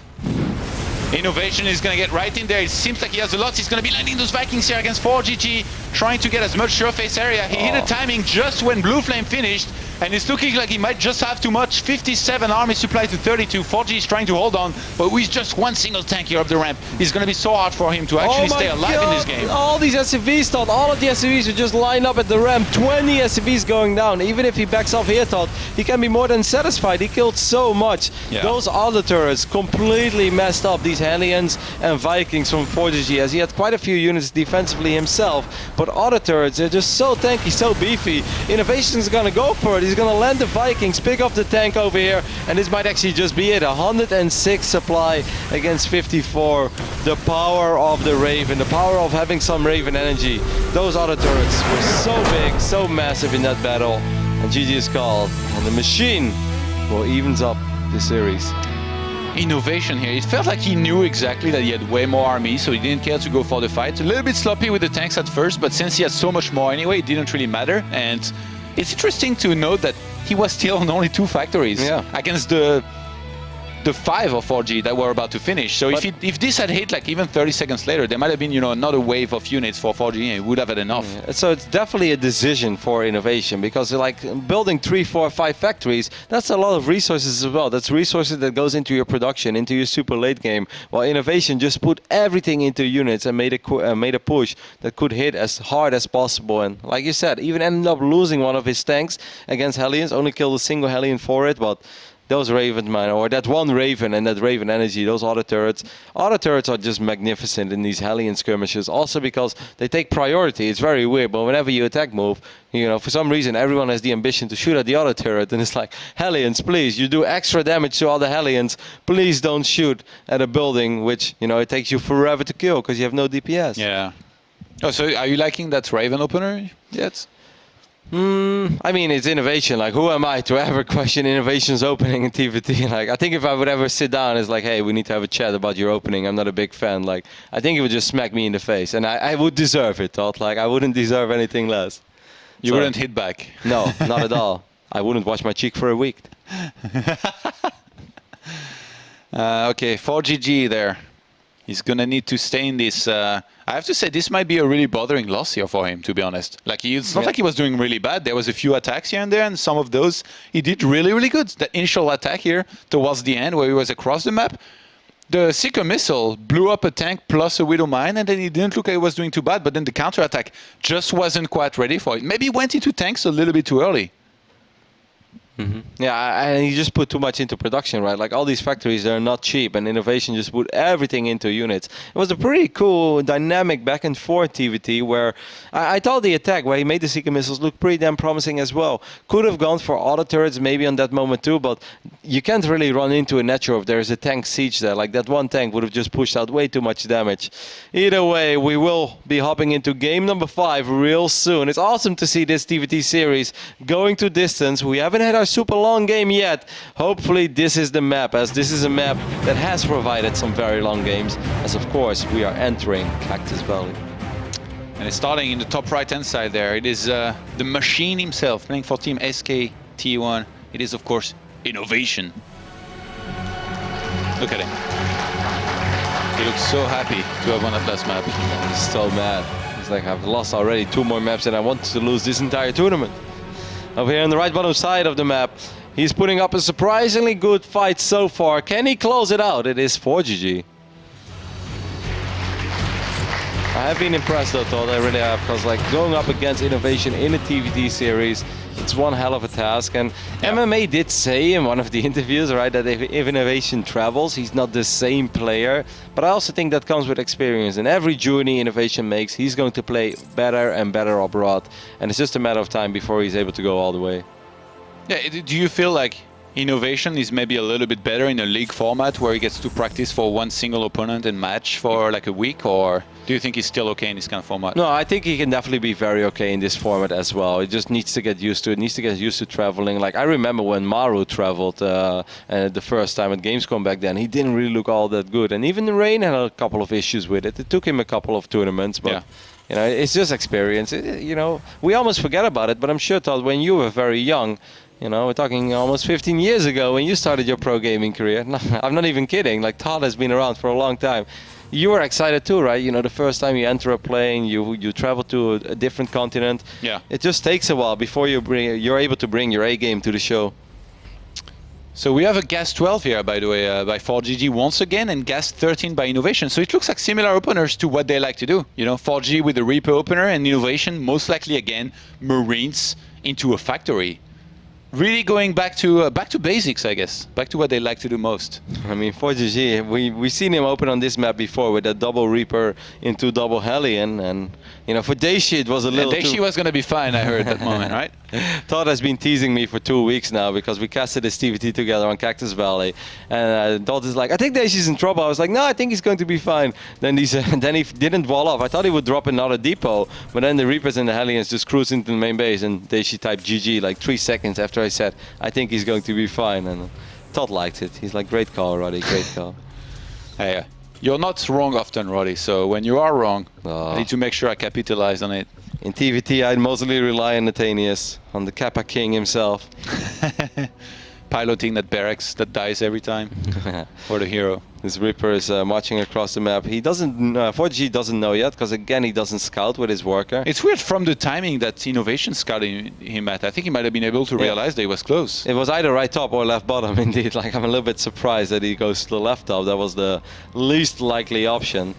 Speaker 4: Innovation is going to get right in there. It seems like he has a lot. He's going to be landing those Vikings here against ForGG, trying to get as much surface area. He hit a timing just when Blue Flame finished, and it's looking like he might just have too much. 57 army supply to 32. ForGG is trying to hold on, but with just one single tank here up the ramp, it's going to be so hard for him to actually stay alive in this game.
Speaker 5: All these SCVs, Todd, all of the SCVs are just lined up at the ramp. 20 SCVs going down. Even if he backs off here, Todd, he can be more than satisfied. He killed so much.
Speaker 4: Yeah.
Speaker 5: Those other turrets completely messed up these Hellions and Vikings from ForGG, as he had quite a few units defensively himself. But other turrets, they're just so tanky, so beefy. Innovation's gonna go for it. He's gonna land the Vikings, pick up the tank over here, and this might actually just be it. 106 supply against 54. The power of the Raven, the power of having some Raven energy. Those other turrets were so big, so massive in that battle. And GG is called. And the machine will evens up the series.
Speaker 4: Innovation here. It felt like he knew exactly that he had way more army, so he didn't care to go for the fight. A little bit sloppy with the tanks at first, but since he had so much more anyway, it didn't really matter. And it's interesting to note that he was still on only 2 factories against the 5 of ForGG that were about to finish. So if this had hit like even 30 seconds later, there might have been, another wave of units for ForGG and it would have had enough.
Speaker 5: Yeah. So it's definitely a decision for Innovation, because like building 3, 4, 5 factories, that's a lot of resources as well. That's resources that goes into your production, into your super late game. While Innovation just put everything into units and made a push that could hit as hard as possible. And like you said, even ended up losing one of his tanks against Hellions, only killed a single Hellion for it, but those Raven, man, or that one Raven and that Raven energy, those auto turrets are just magnificent in these Hellion skirmishes. Also because they take priority. It's very weird, but whenever you attack move, for some reason everyone has the ambition to shoot at the auto turret, and it's like, Hellions, please, you do extra damage to other Hellions. Please don't shoot at a building which, it takes you forever to kill because you have no DPS.
Speaker 4: Yeah. Oh, so are you liking that Raven opener yet?
Speaker 5: I mean, it's Innovation. Like, who am I to ever question Innovation's opening in TvT? Like, I think if I would ever sit down, it's like, hey, we need to have a chat about your opening. I'm not a big fan. Like, I think it would just smack me in the face, and I would deserve it, Todd. Like, I wouldn't deserve anything less.
Speaker 4: You wouldn't hit back?
Speaker 5: No, not at all. I wouldn't wash my cheek for a week.
Speaker 4: Okay, ForGG there. He's gonna need to stay in this. I have to say, this might be a really bothering loss here for him, to be honest. Like, it's not like he was doing really bad. There was a few attacks here and there, and some of those he did really, really good. That initial attack here towards the end, where he was across the map, the Seeker missile blew up a tank plus a Widow Mine, and then he didn't look like he was doing too bad. But then the counter attack just wasn't quite ready for it. Maybe he went into tanks a little bit too early.
Speaker 5: Yeah, and he just put too much into production, right? Like, all these factories, they're not cheap, and Innovation just put everything into units. It was a pretty cool dynamic back and forth TvT, where I thought the attack where he made the Seeker missiles look pretty damn promising as well. Could have gone for auto turrets maybe on that moment too, but you can't really run into a natural if there's a tank siege there. Like, that one tank would have just pushed out way too much damage. Either way, we will be hopping into game number 5 real soon. It's awesome to see this TvT series going to distance. We haven't had our super long game yet. Hopefully this is the map, as this is a map that has provided some very long games, as of course we are entering Cactus Valley.
Speaker 4: And it's starting in the top right hand side there. It is the machine himself playing for team SKT1. It is of course Innovation. Look at him. He looks so happy to have won that last map.
Speaker 5: He's so mad. He's like, I've lost already 2 more maps and I want to lose this entire tournament. Over here on the right bottom side of the map, he's putting up a surprisingly good fight so far. Can he close it out? It is ForGG. I have been impressed though, Todd, I really have, because like going up against Innovation in a TvT series, it's one hell of a task. And MMA did say in one of the interviews, right, that if Innovation travels, he's not the same player. But I also think that comes with experience. And every journey Innovation makes, he's going to play better and better abroad. And it's just a matter of time before he's able to go all the way.
Speaker 4: Yeah, do you feel like Innovation is maybe a little bit better in a league format where he gets to practice for one single opponent and match for like a week, or do you think he's still okay in this kind of format?
Speaker 5: No, I think he can definitely be very okay in this format as well. He just needs to get used to it, needs to get used to traveling. Like, I remember when Maru traveled the first time at Gamescom back then, he didn't really look all that good. And even the Rain had a couple of issues with it. It took him a couple of tournaments, but you know, it's just experience. You know, we almost forget about it, but I'm sure, Todd, when you were very young, you know, we're talking almost 15 years ago when you started your pro gaming career. No, I'm not even kidding. Like, Todd has been around for a long time. You were excited too, right? You know, the first time you enter a plane, you travel to a different continent.
Speaker 4: Yeah.
Speaker 5: It just takes a while before you're able to bring your A game to the show.
Speaker 4: So we have a Gas 12 here, by the way, by ForGG once again, and Gas 13 by Innovation. So it looks like similar openers to what they like to do. You know, 4G with the Reaper opener, and Innovation, most likely again, Marines into a factory. Really going back to basics, I guess. Back to what they like to do most.
Speaker 5: I mean, ForGG, we've seen him open on this map before with that double Reaper into double Hellion, and you know, for Daishi it was a little.
Speaker 4: Daishi was going to be fine, I heard that moment, right?
Speaker 5: Todd has been teasing me for 2 weeks now because we casted this TvT together on Cactus Valley, and Todd is like, I think Daishi's in trouble. I was like, no, I think he's going to be fine. Then he said, then he didn't wall off. I thought he would drop another depot, but then the Reapers and the Hellions just cruised into the main base, and Daishi typed GG like 3 seconds after I said, I think he's going to be fine. And Todd liked it. He's like, great call, Roddy, great call.
Speaker 4: Hey, you're not wrong often, Roddy. So when you are wrong, I need to make sure I capitalize on it.
Speaker 5: In TvT, I mostly rely on Nathanius, on the Kappa King himself.
Speaker 4: Piloting that barracks that dies every time for the hero.
Speaker 5: This Reaper is marching across the map. He doesn't, 4G doesn't know yet, because again, he doesn't scout with his worker.
Speaker 4: It's weird from the timing that Innovation scouted him at. I think he might have been able to realize that he was close.
Speaker 5: It was either right top or left bottom, indeed. Like, I'm a little bit surprised that he goes to the left top. That was the least likely option.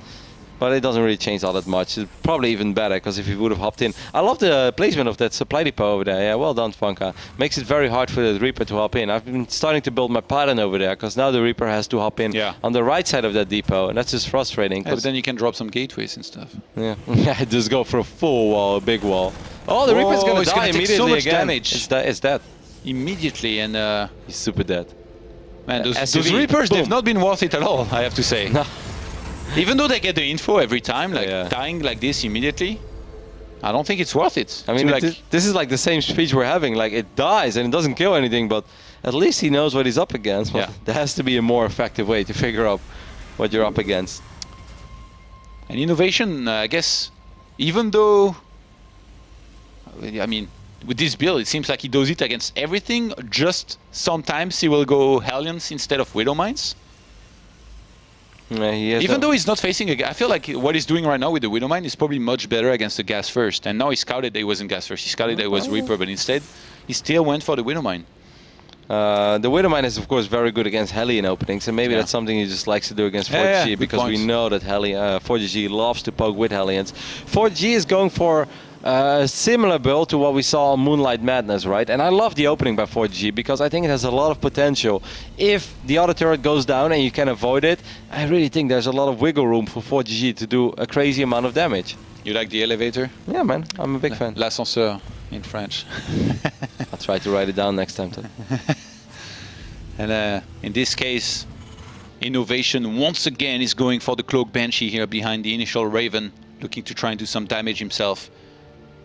Speaker 5: But it doesn't really change all that much. It's probably even better, because if he would have hopped in. I love the placement of that supply depot over there. Yeah, well done, Funka. Makes it very hard for the Reaper to hop in. I've been starting to build my pattern over there, because now the Reaper has to hop in on the right side of that depot, and that's just frustrating.
Speaker 4: Yeah, but then you can drop some gateways and stuff.
Speaker 5: Yeah, yeah, just go for a full wall, a big wall. Oh, the Reaper's going to die immediately
Speaker 4: so much
Speaker 5: again.
Speaker 4: Damage.
Speaker 5: It's dead.
Speaker 4: Immediately, and
Speaker 5: he's super dead.
Speaker 4: Man, those Reapers, they've not been worth it at all, I have to say.
Speaker 5: No.
Speaker 4: Even though they get the info every time, like dying like this immediately, I don't think it's worth it.
Speaker 5: I mean,
Speaker 4: like
Speaker 5: this is like the same speech we're having. Like, it dies and it doesn't kill anything, but at least he knows what he's up against. Well, there has to be a more effective way to figure out what you're up against.
Speaker 4: And Innovation, I guess, even though, I mean, with this build, it seems like he does it against everything. Just sometimes he will go Hellions instead of Widow Mines. Even though he's not facing I feel like what he's doing right now with the Widow Mine is probably much better against the Gas First. And now he scouted that he wasn't Gas First. He scouted that it was Reaper, but instead he still went for the Widow Mine.
Speaker 5: The Widow Mine is, of course, very good against Hellion openings, and maybe that's something he just likes to do against 4G, because we know that 4G loves to poke with Hellions. 4G is going for a similar build to what we saw on Moonlight Madness, right? And I love the opening by 4G, because I think it has a lot of potential. If the other turret goes down and you can avoid it, I really think there's a lot of wiggle room for 4G to do a crazy amount of damage.
Speaker 4: You like the elevator?
Speaker 5: Yeah, man, I'm a big fan.
Speaker 4: L'ascenseur in French.
Speaker 5: I'll try to write it down next time, too.
Speaker 4: And in this case, Innovation once again is going for the Cloak Banshee here behind the initial Raven, looking to try and do some damage himself.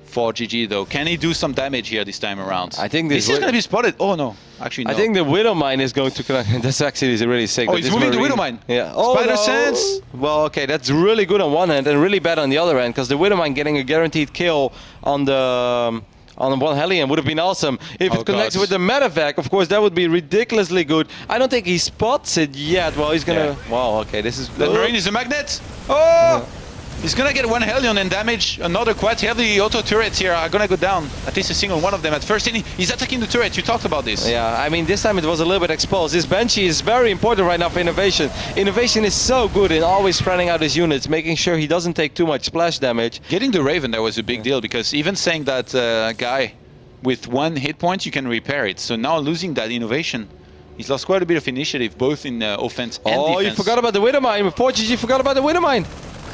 Speaker 4: 4GG though, can he do some damage here this time around?
Speaker 5: I think
Speaker 4: this is going to be spotted. Oh no, actually no.
Speaker 5: I think the Widow Mine is going to connect. That's actually really sick.
Speaker 4: Oh, he's moving the Widow Mine.
Speaker 5: Yeah.
Speaker 4: Oh, Spider Sense.
Speaker 5: Well, okay, that's really good on one hand and really bad on the other end, because the Widow Mine getting a guaranteed kill on the one Hellion would have been awesome. If it connects with the Medevac, of course, that would be ridiculously good. I don't think he spots it yet. Well, he's gonna. Wow. Okay, this is.
Speaker 4: The Marine is a magnet. Oh. He's gonna get one Hellion and damage another quite heavy auto turrets here are gonna go down. At least a single one of them at first. And he's attacking the turret. You talked about this.
Speaker 5: Yeah, I mean, this time it was a little bit exposed. This Banshee is very important right now for Innovation. Innovation is so good in always spreading out his units, making sure he doesn't take too much splash damage.
Speaker 4: Getting the Raven, that was a big deal, because even saying that guy with 1 hit point, you can repair it. So now losing that Innovation, he's lost quite a bit of initiative, both in offense and defense.
Speaker 5: Oh, you forgot about the Widow Mine. 4GG forgot about the Widow Mine.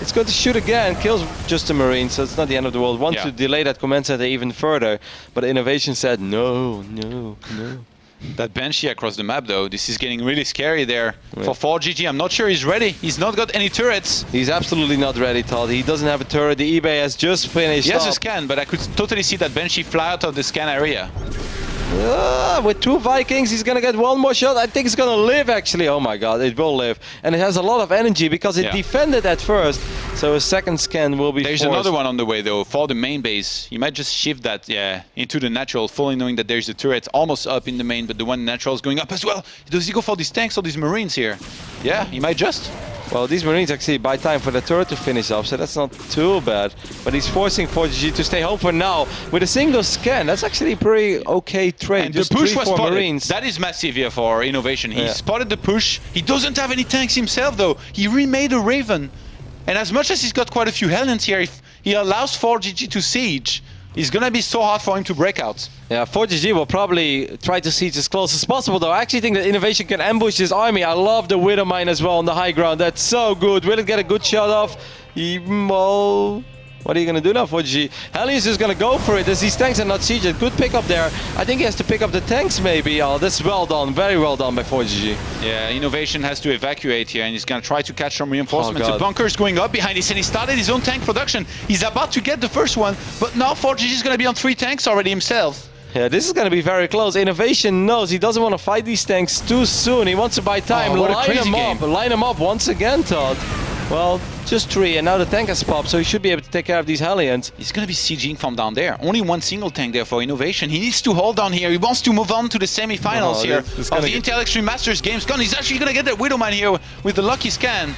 Speaker 5: It's going to shoot again, kills just a Marine, so it's not the end of the world. Want to delay that command center even further, but Innovation said no, no, no.
Speaker 4: That Banshee across the map, though, this is getting really scary there. For ForGG, I'm not sure he's ready. He's not got any turrets.
Speaker 5: He's absolutely not ready, Todd. He doesn't have a turret. The eBay has just finished.
Speaker 4: He has
Speaker 5: up.
Speaker 4: a scan, but I could totally see that Banshee fly out of the scan area.
Speaker 5: With 2 Vikings, he's gonna get 1 more shot. I think it's gonna live, actually. Oh my god, it will live. And it has a lot of energy because it defended at first. So a second scan will be
Speaker 4: There's
Speaker 5: forced.
Speaker 4: another one on the way, though, for the main base. You might just shift that, into the natural, fully knowing that there's a turret almost up in the main, but the one natural is going up as well. Does he go for these tanks or these marines here? Yeah, he might just.
Speaker 5: Well, these marines actually buy time for the turret to finish up, so that's not too bad. But he's forcing ForGG to stay home for now. With a single scan, that's actually a pretty okay trade.
Speaker 4: And
Speaker 5: just
Speaker 4: the push
Speaker 5: 3,
Speaker 4: was
Speaker 5: 4
Speaker 4: spotted.
Speaker 5: marines.
Speaker 4: That is massive here for Innovation. He spotted the push. He doesn't have any tanks himself, though. He remade a Raven. And as much as he's got quite a few Hellions here, if he allows ForGG to siege, it's gonna be so hard for him to break out.
Speaker 5: Yeah, ForGG will probably try to siege as close as possible, though. I actually think that Innovation can ambush this army. I love the Widow Mine as well on the high ground. That's so good. Will it get a good shot off? Well, what are you going to do now, ForGG? Hellions is going to go for it as these tanks are not sieged. Good pick up there. I think he has to pick up the tanks, maybe. Oh, that's well done. Very well done by ForGG.
Speaker 4: Yeah, Innovation has to evacuate here, and he's going to try to catch some reinforcements.
Speaker 5: Oh,
Speaker 4: The bunker is going up behind this, and he started his own tank production. He's about to get the first one, but now ForGG is going to be on 3 tanks already himself.
Speaker 5: Yeah, this is going to be very close. Innovation knows he doesn't want to fight these tanks too soon. He wants to buy time.
Speaker 4: Oh, what a crazy game.
Speaker 5: Line him up once again, Todd. Well, just 3, and now the tank has popped, so he should be able to take care of these Hellions.
Speaker 4: He's going to be sieging from down there. Only 1 single tank there for Innovation. He needs to hold on here. He wants to move on to the semifinals here of the Intel Extreme Masters Gamescom. He's actually going to get that Widow Mine here with the lucky scan.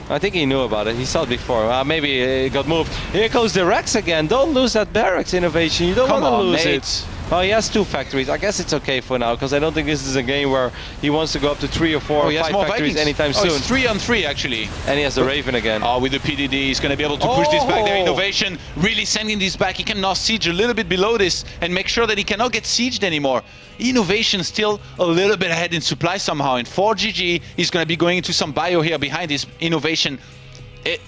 Speaker 5: I think he knew about it. He saw it before. Maybe it got moved. Here goes the Rex again. Don't lose that barracks, Innovation. You don't want to lose it. Oh, he has 2 factories. I guess it's okay for now, because I don't think this is a game where he wants to go up to 3 or 4 or 5 factories anytime soon.
Speaker 4: It's 3 on 3 actually.
Speaker 5: And he has the Raven again.
Speaker 4: Oh, with the PDD, he's going to be able to push this back there. Innovation really sending this back. He can now siege a little bit below this and make sure that he cannot get sieged anymore. Innovation still a little bit ahead in supply somehow. And ForGG is going to be going into some bio here behind this Innovation.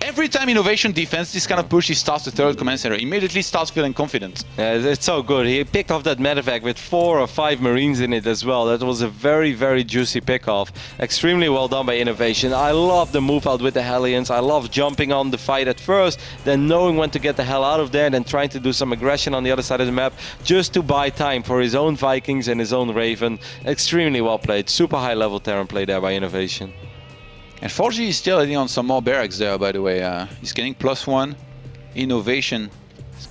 Speaker 4: Every time Innovation defends this kind of push, he starts the 3rd command center. Immediately starts feeling confident.
Speaker 5: Yeah, it's so good. He picked off that medevac with 4 or 5 marines in it as well. That was a very, very juicy pick-off. Extremely well done by Innovation. I love the move out with the Hellions. I love jumping on the fight at first, then knowing when to get the hell out of there, then trying to do some aggression on the other side of the map just to buy time for his own Vikings and his own Raven. Extremely well played. Super high level Terran play there by Innovation.
Speaker 4: And ForGG is still adding on some more barracks there, by the way. He's getting +1. Innovation.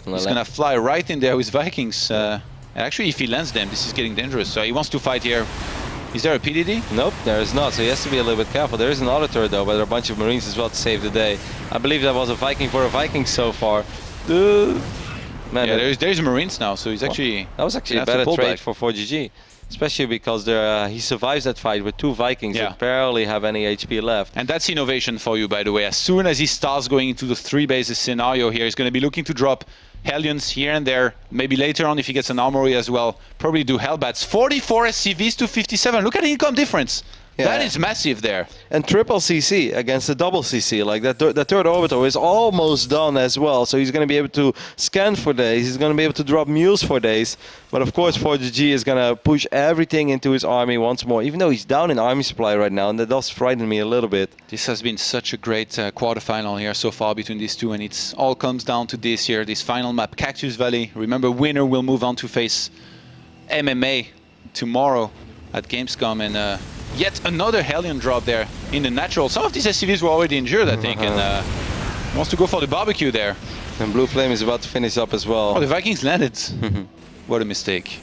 Speaker 4: He's gonna fly right in there with Vikings. And actually, if he lands them, this is getting dangerous. So he wants to fight here. Is there a PDD?
Speaker 5: Nope, there is not. So he has to be a little bit careful. There is another turret though, but there are a bunch of Marines as well to save the day. I believe that was a Viking for a Viking so far. Man,
Speaker 4: yeah, there's Marines now, so he's actually...
Speaker 5: That was actually a better trade for ForGG. Especially because he survives that fight with 2 Vikings that barely have any HP left.
Speaker 4: And that's Innovation for you, by the way. As soon as he starts going into the 3 bases scenario here, he's going to be looking to drop Hellions here and there. Maybe later on, if he gets an armory as well, probably do Hellbats. 44 SCVs to 57. Look at the income difference. Yeah. That is massive there.
Speaker 5: And triple CC against the double CC. Like that, the 3rd orbital is almost done as well. So he's going to be able to scan for days. He's going to be able to drop mules for days. But of course, ForGG is going to push everything into his army once more. Even though he's down in army supply right now, and that does frighten me a little bit.
Speaker 4: This has been such a great quarterfinal here so far between these 2, and it all comes down to this here, this final map, Cactus Valley. Remember, winner will move on to face MMA tomorrow at Gamescom, and yet another Hellion drop there in the natural. Some of these SCVs were already injured, I think, and wants to go for the barbecue there.
Speaker 5: And Blue Flame is about to finish up as well.
Speaker 4: Oh, the Vikings landed. What a mistake.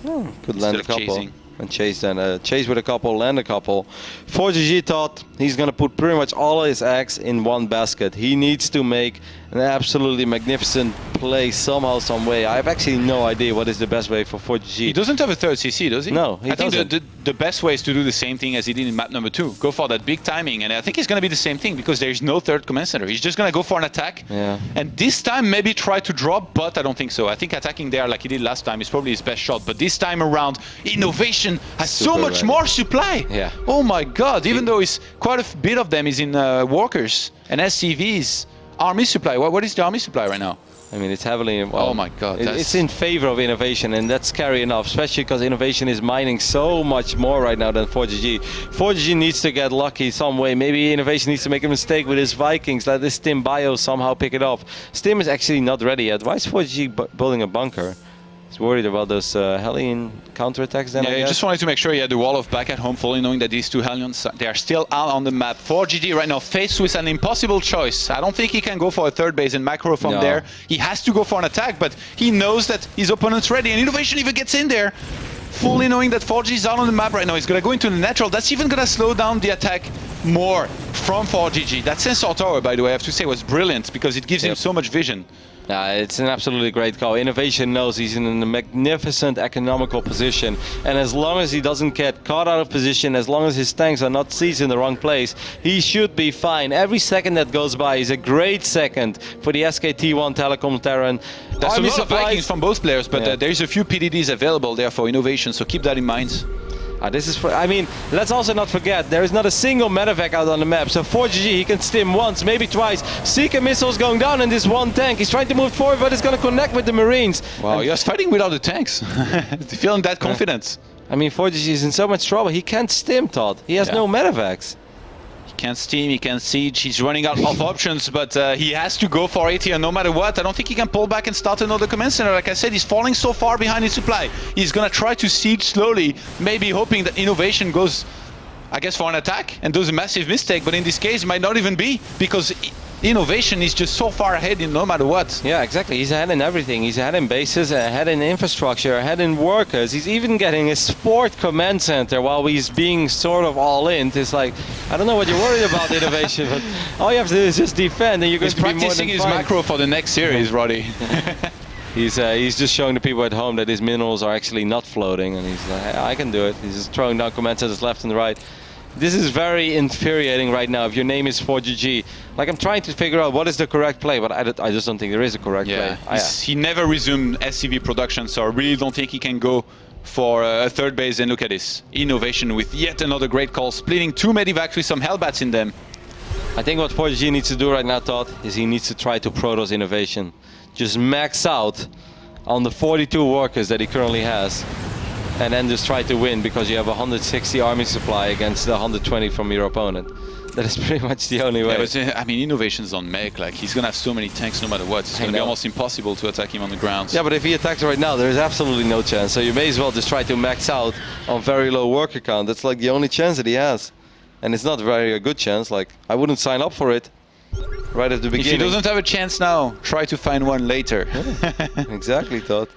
Speaker 5: Could land a couple. And chase then. Chase with a couple, land a couple. ForGG thought he's going to put pretty much all his eggs in one basket. He needs to make an absolutely magnificent play somehow, some way. I have actually no idea what is the best way for ForGG.
Speaker 4: He doesn't have a 3rd CC, does he?
Speaker 5: No, he doesn't.
Speaker 4: I think the best way is to do the same thing as he did in map number 2. Go for that big timing, and I think it's going to be the same thing because there is no 3rd command center. He's just going to go for an attack, and this time maybe try to drop, but I don't think so. I think attacking there like he did last time is probably his best shot, but this time around, Innovation has so much more supply.
Speaker 5: Yeah.
Speaker 4: Oh my god, even though it's quite a bit of them is in workers and SCVs. Army supply, what is the army supply right now?
Speaker 5: I mean, it's heavily. Well,
Speaker 4: Oh my God,
Speaker 5: it's in favor of Innovation, and that's scary enough, especially because Innovation is mining so much more right now than ForGG. ForGG needs to get lucky some way. Maybe Innovation needs to make a mistake with his Vikings. Let this Stim Bio somehow pick it off. Stim is actually not ready yet. Why is ForGG building a bunker? He's worried about those Hellion counterattacks then, I
Speaker 4: Yeah, he
Speaker 5: guess?
Speaker 4: just wanted to make sure he had the wall of back at home, fully knowing that these two Hellions, they are still out on the map. ForGG right now faced with an impossible choice. I don't think he can go for a third base in macro from
Speaker 5: No.
Speaker 4: there. He has to go for an attack, but he knows that his opponent's ready, and Innovation even gets in there. Fully knowing that ForGG is out on the map right now. He's going to go into the natural. That's even going to slow down the attack more from ForGG. That Sensor Tower, by the way, I have to say, was brilliant because it gives him so much vision.
Speaker 5: It's an absolutely great call. Innovation knows he's in a magnificent economical position, and as long as he doesn't get caught out of position, as long as his tanks are not seized in the wrong place, he should be fine. Every second that goes by is a great second for the SKT1 Telecom Terran.
Speaker 4: There's a
Speaker 5: Army
Speaker 4: lot of
Speaker 5: supplies-
Speaker 4: Vikings from both players, but there's a few PDDs available there for Innovation, so keep that in mind.
Speaker 5: This is for, I mean, let's also not forget, there is not a single medevac out on the map. So ForGG, he can stim once, maybe twice. Seeker missiles going down in this one tank. He's trying to move forward, but it's going to connect with the Marines.
Speaker 4: Wow,
Speaker 5: And,
Speaker 4: he was fighting without the tanks. Feeling that confidence.
Speaker 5: I mean, ForGG is in so much trouble. He can't stim, Todd. He has no medevacs.
Speaker 4: He can't steam, he can't siege, he's running out of options, but he has to go for it here no matter what. I don't think he can pull back and start another command center. Like I said, he's falling so far behind his supply. He's gonna try to siege slowly, maybe hoping that Innovation goes, I guess, for an attack and does a massive mistake, but in this case it might not even be, because Innovation is just so far ahead in no matter what.
Speaker 5: Yeah, exactly. He's ahead in everything. He's ahead in bases, ahead in infrastructure, ahead in workers. He's even getting a sport command center while he's being sort of all in. It's like, I don't know what you're worried about, Innovation, but all you have to do is just defend, and you're going
Speaker 4: He's
Speaker 5: to be more than
Speaker 4: practicing his
Speaker 5: fine.
Speaker 4: macro for the next series, Roddy.
Speaker 5: He's just showing the people at home that his minerals are actually not floating, and he's like, I can do it. He's just throwing down command centers left and right. This is very infuriating right now if your name is ForGG. Like, I'm trying to figure out what is the correct play, but I just don't think there is a correct play.
Speaker 4: He never resumed SCV production, so I really don't think he can go for a third base. And look at this. Innovation with yet another great call, splitting two medivacs with some Hellbats in them.
Speaker 5: I think what ForGG needs to do right now, Todd, is he needs to try to Protoss Innovation. Just max out on the 42 workers that he currently has, and then just try to win, because you have 160 army supply against the 120 from your opponent. That is pretty much the only way.
Speaker 4: Yeah, but I mean, Innovation's on mech. Like, he's gonna have so many tanks no matter what. It's gonna be almost impossible to attack him on the ground.
Speaker 5: Yeah, but if he attacks right now, there is absolutely no chance. So you may as well just try to max out on very low worker count. That's like the only chance that he has. And it's not very a good chance. Like, I wouldn't sign up for it right at the beginning.
Speaker 4: If he doesn't have a chance now, try to find one later.
Speaker 5: Exactly, Todd.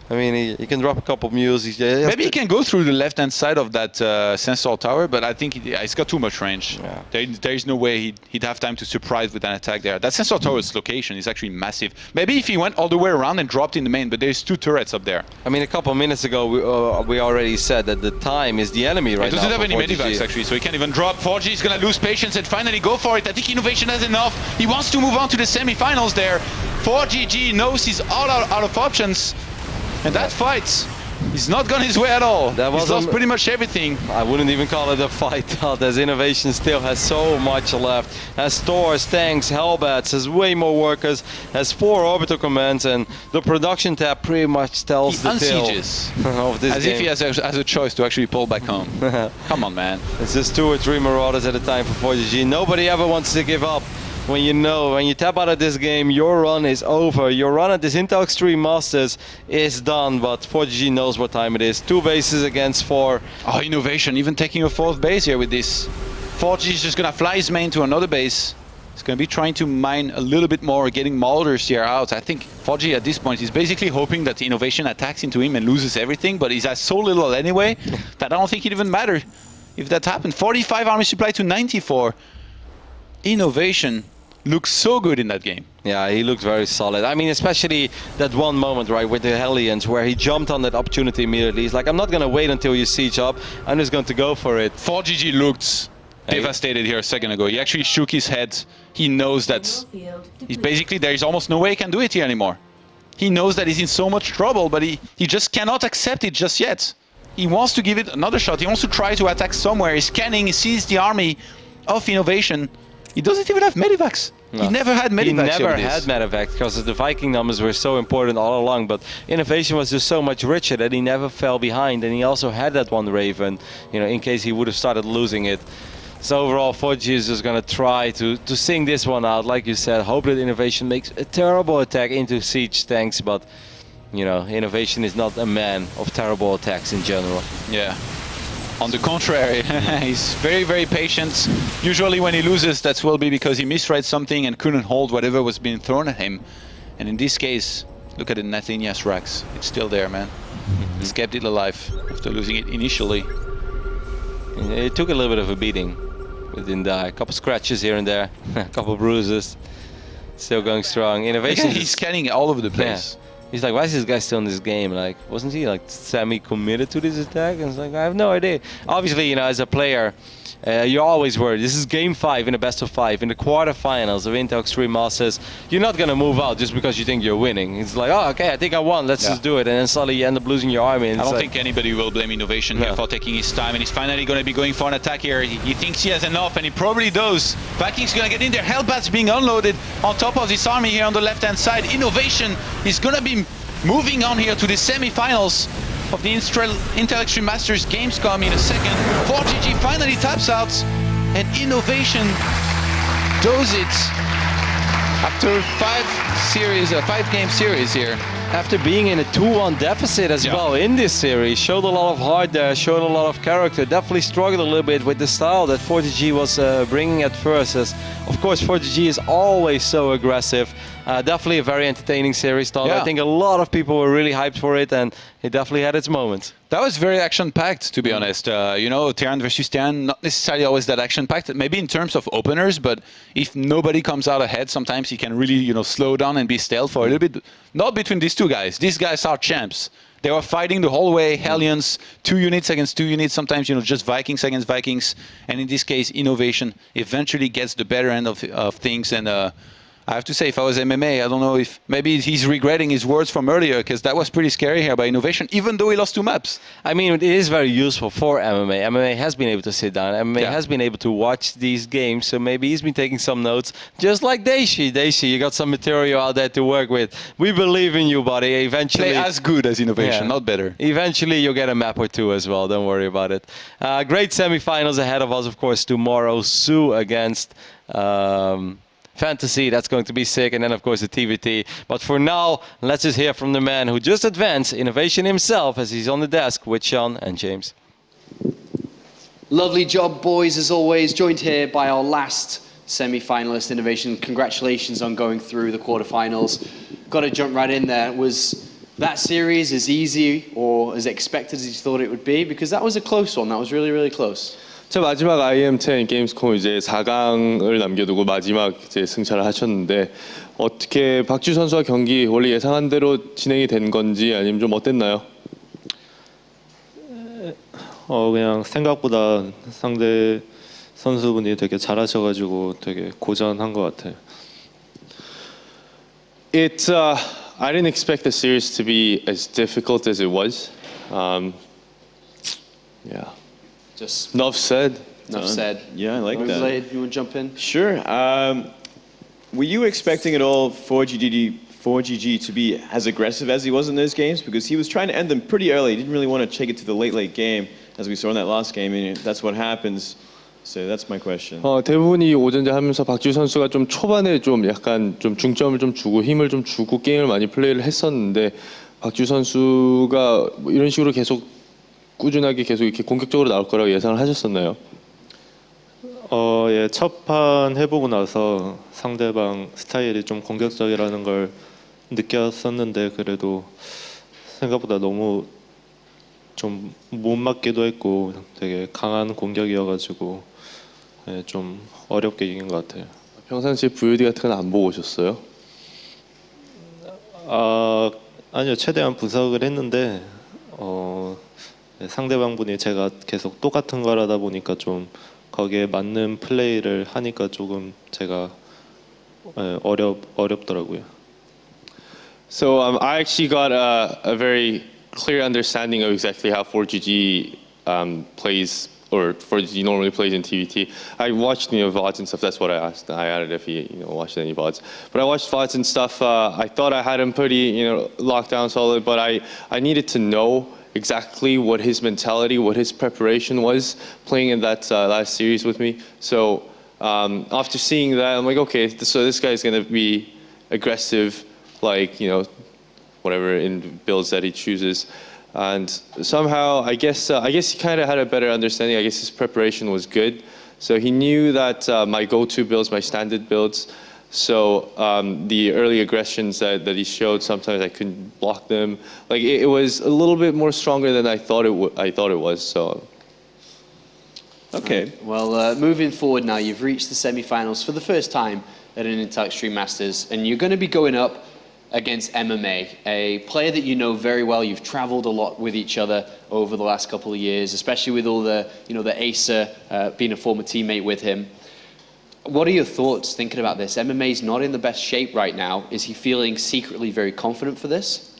Speaker 5: I mean, he can drop a couple mules.
Speaker 4: Maybe he can go through the left-hand side of that sensor tower, but I think he's got too much range.
Speaker 5: Yeah.
Speaker 4: There is no way he'd have time to surprise with an attack there. That sensor tower's location is actually massive. Maybe if he went all the way around and dropped in the main, but there's two turrets up there.
Speaker 5: I mean, a couple of minutes ago, we already said that the time is the enemy right now.
Speaker 4: He doesn't have any
Speaker 5: ForGG.
Speaker 4: medivacs actually, so he can't even drop. ForGG is gonna lose patience and finally go for it. I think Innovation has enough. He wants to move on to the semifinals there. ForGG knows he's all out of options. And that fight, he's not gone his way at all. He's lost pretty much everything.
Speaker 5: I wouldn't even call it a fight, Todd, as Innovation still has so much left. Has stores, tanks, Hellbats, has way more workers, has 4 orbital commands, and the production tab pretty much tells the tale of this
Speaker 4: As
Speaker 5: game.
Speaker 4: if he has a choice to actually pull back home. Come on, man.
Speaker 5: It's just 2 or 3 Marauders at a time for ForGG. Nobody ever wants to give up. When you tap out of this game, your run is over. Your run at this Intel Extreme Masters is done, but ForGG knows what time it is. 2 bases against 4.
Speaker 4: Oh, Innovation, even taking a 4th base here with this. ForGG is just gonna fly his main to another base. He's gonna be trying to mine a little bit more, getting Marauders here out. I think ForGG at this point is basically hoping that Innovation attacks into him and loses everything, but he has so little anyway that I don't think it even matters if that happened. 45 army supply to 94. Innovation looks so good in that game.
Speaker 5: Yeah, he looks very solid. I mean, especially that one moment, right, with the Hellions, where he jumped on that opportunity immediately. He's like, I'm not going to wait until you siege up. I'm just going to go for it.
Speaker 4: ForGG looked devastated here a second ago. He actually shook his head. He knows that he's basically, there is almost no way he can do it here anymore. He knows that he's in so much trouble, but he just cannot accept it just yet. He wants to give it another shot. He wants to try to attack somewhere. He's scanning, he sees the army of Innovation. He doesn't even have medivacs. He never had
Speaker 5: He
Speaker 4: medevacs.
Speaker 5: never
Speaker 4: over
Speaker 5: had
Speaker 4: this.
Speaker 5: medevac because the Viking numbers were so important all along. But Innovation was just so much richer that he never fell behind, and he also had that one Raven, in case he would have started losing it. So overall, ForGG is just going to try to sing this one out, like you said. Hope that Innovation makes a terrible attack into Siege tanks, but Innovation is not a man of terrible attacks in general.
Speaker 4: Yeah. On the contrary, he's very, very patient. Usually when he loses, that will be because he misread something and couldn't hold whatever was being thrown at him. And in this case, look at the Nathanias Rax. It's still there, man. He's kept it alive after losing it initially.
Speaker 5: It took a little bit of a beating. It didn't die. A couple scratches here and there, a couple bruises. Still going strong. Innovation.
Speaker 4: He's scanning all over the place.
Speaker 5: Yeah. He's like, why is this guy still in this game? Like, wasn't he like semi-committed to this attack? And it's like, I have no idea. Obviously, as a player, you're always worried. This is game 5 in the best of 5 in the quarterfinals of Intel Extreme Masters. You're not gonna move out just because you think you're winning. It's like, oh, okay, I think I won. Let's just do it. And then suddenly you end up losing your army. And
Speaker 4: I don't think anybody will blame Innovation here for taking his time, and he's finally going to be going for an attack here. He thinks he has enough, and he probably does. Viking's going to get in there. Hellbats being unloaded on top of this army here on the left-hand side. Innovation is going to be moving on here to the semi-finals of the Intel Extreme Masters Gamescom in a second. ForGG finally taps out, and Innovation does it after 5-game series here.
Speaker 5: after being in a 2-1 deficit as well in this series, showed a lot of heart there, showed a lot of character, definitely struggled a little bit with the style that ForGG was bringing at first. As, of course, ForGG is always so aggressive. Definitely a very entertaining series, Tom. I think a lot of people were really hyped for it, and it definitely had its moments.
Speaker 4: That was very action-packed, to be honest. Terran versus Terran, not necessarily always that action-packed, maybe in terms of openers, but if nobody comes out ahead, sometimes he can really, slow down and be stale for a little bit. Not between these two guys. These guys are champs. They were fighting the whole way, Hellions, 2 units against 2 units, sometimes, just Vikings against Vikings. And in this case, Innovation eventually gets the better end of things. And I have to say, if I was MMA, I don't know if maybe he's regretting his words from earlier, because that was pretty scary here by Innovation, even though he lost 2 maps.
Speaker 5: I mean, it is very useful for MMA. MMA has been able to sit down. MMA has been able to watch these games, so maybe he's been taking some notes, just like Daishi. Daishi, you got some material out there to work with. We believe in you, buddy. Eventually,
Speaker 4: Play as good as Innovation, not better.
Speaker 5: Eventually, you'll get a map or 2 as well. Don't worry about it. Great semifinals ahead of us, of course, tomorrow. Sue against Fantasy, that's going to be sick, and then of course the TvT. But for now, let's just hear from the man who just advanced, Innovation himself, as he's on the desk with Sean and James.
Speaker 1: Lovely job, boys, as always. Joined here by our last semi-finalist, Innovation. Congratulations on going through the quarterfinals. Got to jump right in there. Was that series as easy or as expected as you thought it would be? Because that was a close one. That was really, really close.
Speaker 6: 제 마지막 IEM 10 게임스콤 이제 4강을 남겨두고 마지막 이제 승차를 하셨는데 어떻게 박주 선수와 경기 원래 예상한 대로 진행이 된 건지 아니면 좀 어땠나요?
Speaker 7: 그냥 생각보다 상대 선수분이 되게 잘하셔가지고 되게 고전한 것 같아요.
Speaker 6: I didn't expect the series to be as difficult as it was. Yeah.
Speaker 1: Just
Speaker 6: Enough said.
Speaker 1: enough said.
Speaker 3: Yeah, I like that.
Speaker 1: Moonlight, you want to jump in?
Speaker 3: Sure. Were you expecting at all ForGG to be as aggressive as he was in those games? Because he was trying to end them pretty early. He didn't really want to take it to the late game, as we saw in that last game, and that's what happens. So that's my question.
Speaker 6: 대부분이 오전제 하면서 박주 선수가 좀 초반에 좀 약간 좀 중점을 좀 주고 힘을 좀 주고 게임을 많이 플레이를 했었는데 박주 선수가 뭐 이런 식으로 계속 꾸준하게 계속 이렇게 공격적으로 나올 거라고 예상을 하셨었나요?
Speaker 7: 예, 첫 판 해보고 나서 상대방 스타일이 좀 공격적이라는 걸 느꼈었는데 그래도 생각보다 너무 좀 못 맞기도 했고 되게 강한 공격이어가지고 예, 좀 어렵게 이긴 것 같아요.
Speaker 6: 평상시에 VOD 같은 건 안 보고 오셨어요?
Speaker 7: 아니요, 최대한 분석을 했는데 상대방 분이 제가 계속 똑같은 걸 하다 보니까 좀 거기에 맞는 플레이를 하니까 조금 제가 어렵더라고요.
Speaker 6: So I actually got a very clear understanding of exactly how ForGG plays or ForGG normally plays in TvT. I watched VODs and stuff. That's what I asked. I added if he watched any VODs. But I watched VODs and stuff. I thought I had him pretty locked down solid, but I needed to know exactly what his mentality, what his preparation was playing in that last series with me. So after seeing that, I'm like, okay, so this guy's gonna be aggressive, like whatever in builds that he chooses. And somehow, I guess he kind of had a better understanding. I guess his preparation was good. So he knew that my go-to builds, my standard builds. So the early aggressions that he showed, sometimes I couldn't block them. Like it was a little bit more stronger than I thought it was. So.
Speaker 1: Okay. Well, moving forward now, you've reached the semi-finals for the first time at an Intel Extreme Masters, and you're going to be going up against MMA, a player that you know very well. You've traveled a lot with each other over the last couple of years, especially with all the, the Acer, being a former teammate with him. What are your thoughts thinking about this? MMA's not in the best shape right now. Is he feeling secretly very confident for this?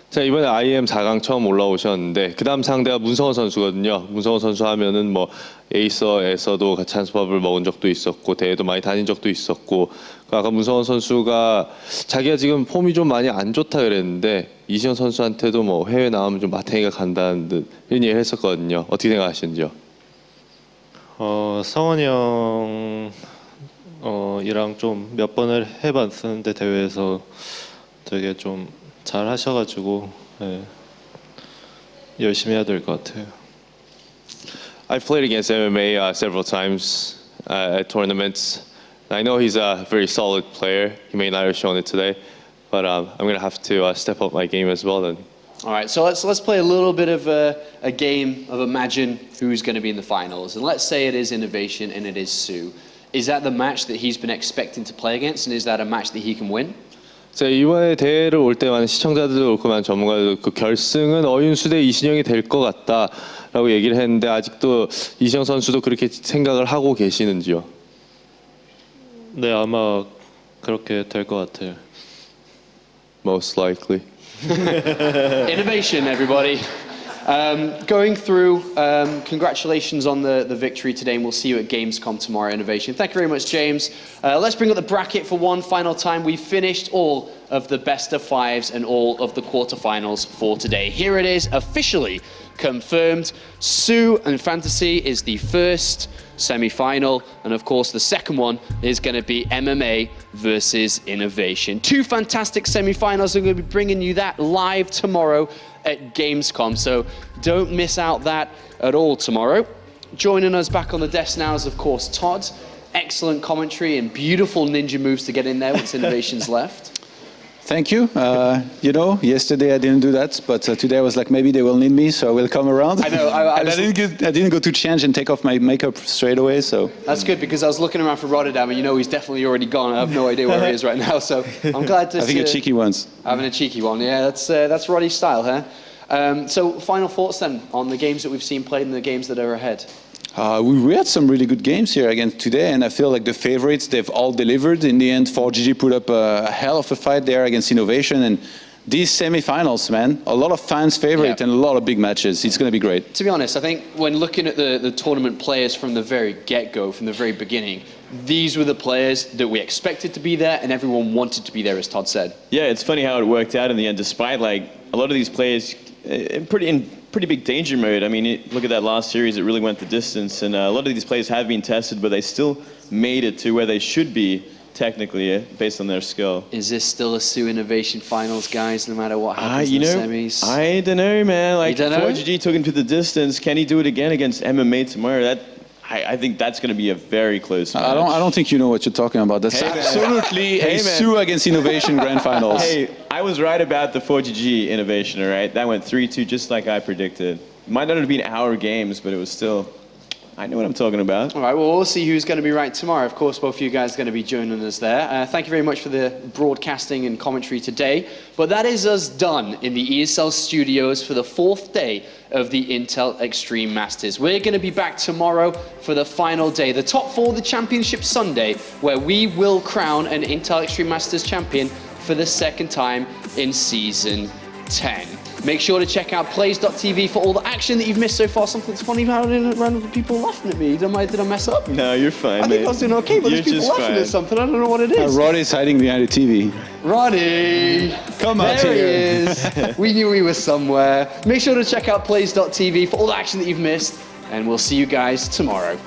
Speaker 6: 자, 이번에 IEM 4강 처음 올라오셨는데 그 다음 상대가 문성호 선수거든요. 문성호 선수 하면은 뭐 에이서에서도 찬스법을 먹은 적도 있었고 대회도 많이 다닌 적도 있었고 아까 문성호 선수가 자기가 지금 폼이 좀 많이 안 좋다 그랬는데 이시현 선수한테도 뭐 해외 나가면 좀 마탱이가 간다는 듯 이런 얘기를 했었거든요. 어떻게 생각하시는지요?
Speaker 7: 성원이 형 이랑 좀 몇 번을 해봤었는데 대회에서 되게 좀 잘 하셔가지고 열심히 해야 될 것 같아요.
Speaker 6: I've played against MMA several times at tournaments. I know he's a very solid player. He may not have shown it today, but I'm going to have to step up my game as well then.
Speaker 1: All right, so let's play a little bit of a game of imagine who's going to be in the finals. And let's say it is Innovation and it is Sue. Is that the match that he's been expecting to play against, and is that a match that he can win?
Speaker 6: 자, 이번에 대회를 올 때만 시청자들도 그렇고 많은 전문가들도 그 결승은 어윤수 대 이신영이 될 것 같다라고 얘기를 했는데 아직도 이신영 선수도 그렇게 생각을 하고 계시는지요?
Speaker 7: 네, 아마 그렇게 될 것 같아요.
Speaker 6: Most likely.
Speaker 1: Innovation, everybody. Going through, congratulations on the victory today, and we'll see you at Gamescom tomorrow, Innovation. Thank you very much, James. Let's bring up the bracket for one final time. We've finished all of the best of fives and all of the quarterfinals for today. Here it is, officially confirmed. Sue and Fantasy is the first semi-final, and of course the second one is going to be MMA versus Innovation. Two fantastic semi-finals. I'm going to be bringing you that live tomorrow at Gamescom, so don't miss out that at all tomorrow. Joining us back on the desk now is of course Todd. Excellent commentary and beautiful ninja moves to get in there once Innovation's left.
Speaker 8: Thank you. Yesterday I didn't do that, but today I was like, maybe they will need me, so I will come around.
Speaker 1: I know. I
Speaker 8: didn't go to change and take off my makeup straight away, so.
Speaker 1: That's good, because I was looking around for Rotterdam, and he's definitely already gone. I have no idea where he is right now, so I'm glad to see.
Speaker 8: Having a cheeky ones.
Speaker 1: Having a cheeky one, yeah. That's Roddy's style, huh? So final thoughts then on the games that we've seen played and the games that are ahead.
Speaker 8: We had some really good games here again today, and I feel like the favorites, they've all delivered. In the end, ForGG put up a hell of a fight there against Innovation, and these semi-finals, man, a lot of fans' favorite and a lot of big matches. It's going to be great.
Speaker 1: To be honest, I think when looking at the tournament players from the very get-go, from the very beginning, these were the players that we expected to be there, and everyone wanted to be there, as Todd said.
Speaker 3: Yeah, it's funny how it worked out in the end, despite like a lot of these players in pretty big danger mode. I mean, look at that last series, it really went the distance, and a lot of these players have been tested, but they still made it to where they should be, technically, based on their skill.
Speaker 1: Is this still a Sue Innovation finals, guys, no matter what happens in the semis?
Speaker 3: I don't know, man. Like,
Speaker 1: You don't know?
Speaker 3: ForGG took him to the distance. Can he do it again against MMA tomorrow? I think that's going to be a very close match.
Speaker 8: I don't think you know what you're talking about. That's absolutely a Sue against Innovation grand finals.
Speaker 3: Hey, I was right about the ForGG Innovation, all right? That went 3-2 just like I predicted. Might not have been our games, but it was still... I know what I'm talking about.
Speaker 1: All right, well, we'll see who's going to be right tomorrow. Of course, both of you guys are going to be joining us there. Thank you very much for the broadcasting and commentary today. But that is us done in the ESL studios for the fourth day of the Intel Extreme Masters. We're going to be back tomorrow for the final day, the top four of the Championship Sunday, where we will crown an Intel Extreme Masters champion for the second time in Season 10. Make sure to check out plays.tv for all the action that you've missed so far. Something's funny about it. Random people laughing at me. Did I mess up?
Speaker 3: No, you're fine,
Speaker 1: I think I was doing okay, but
Speaker 3: You're
Speaker 1: there's people
Speaker 3: just
Speaker 1: laughing
Speaker 3: fine.
Speaker 1: at something. I don't know what it is.
Speaker 8: Roddy's hiding behind the TV.
Speaker 1: Roddy!
Speaker 8: Come out
Speaker 1: There
Speaker 8: here.
Speaker 1: he is. We knew he was somewhere. Make sure to check out plays.tv for all the action that you've missed, and we'll see you guys tomorrow.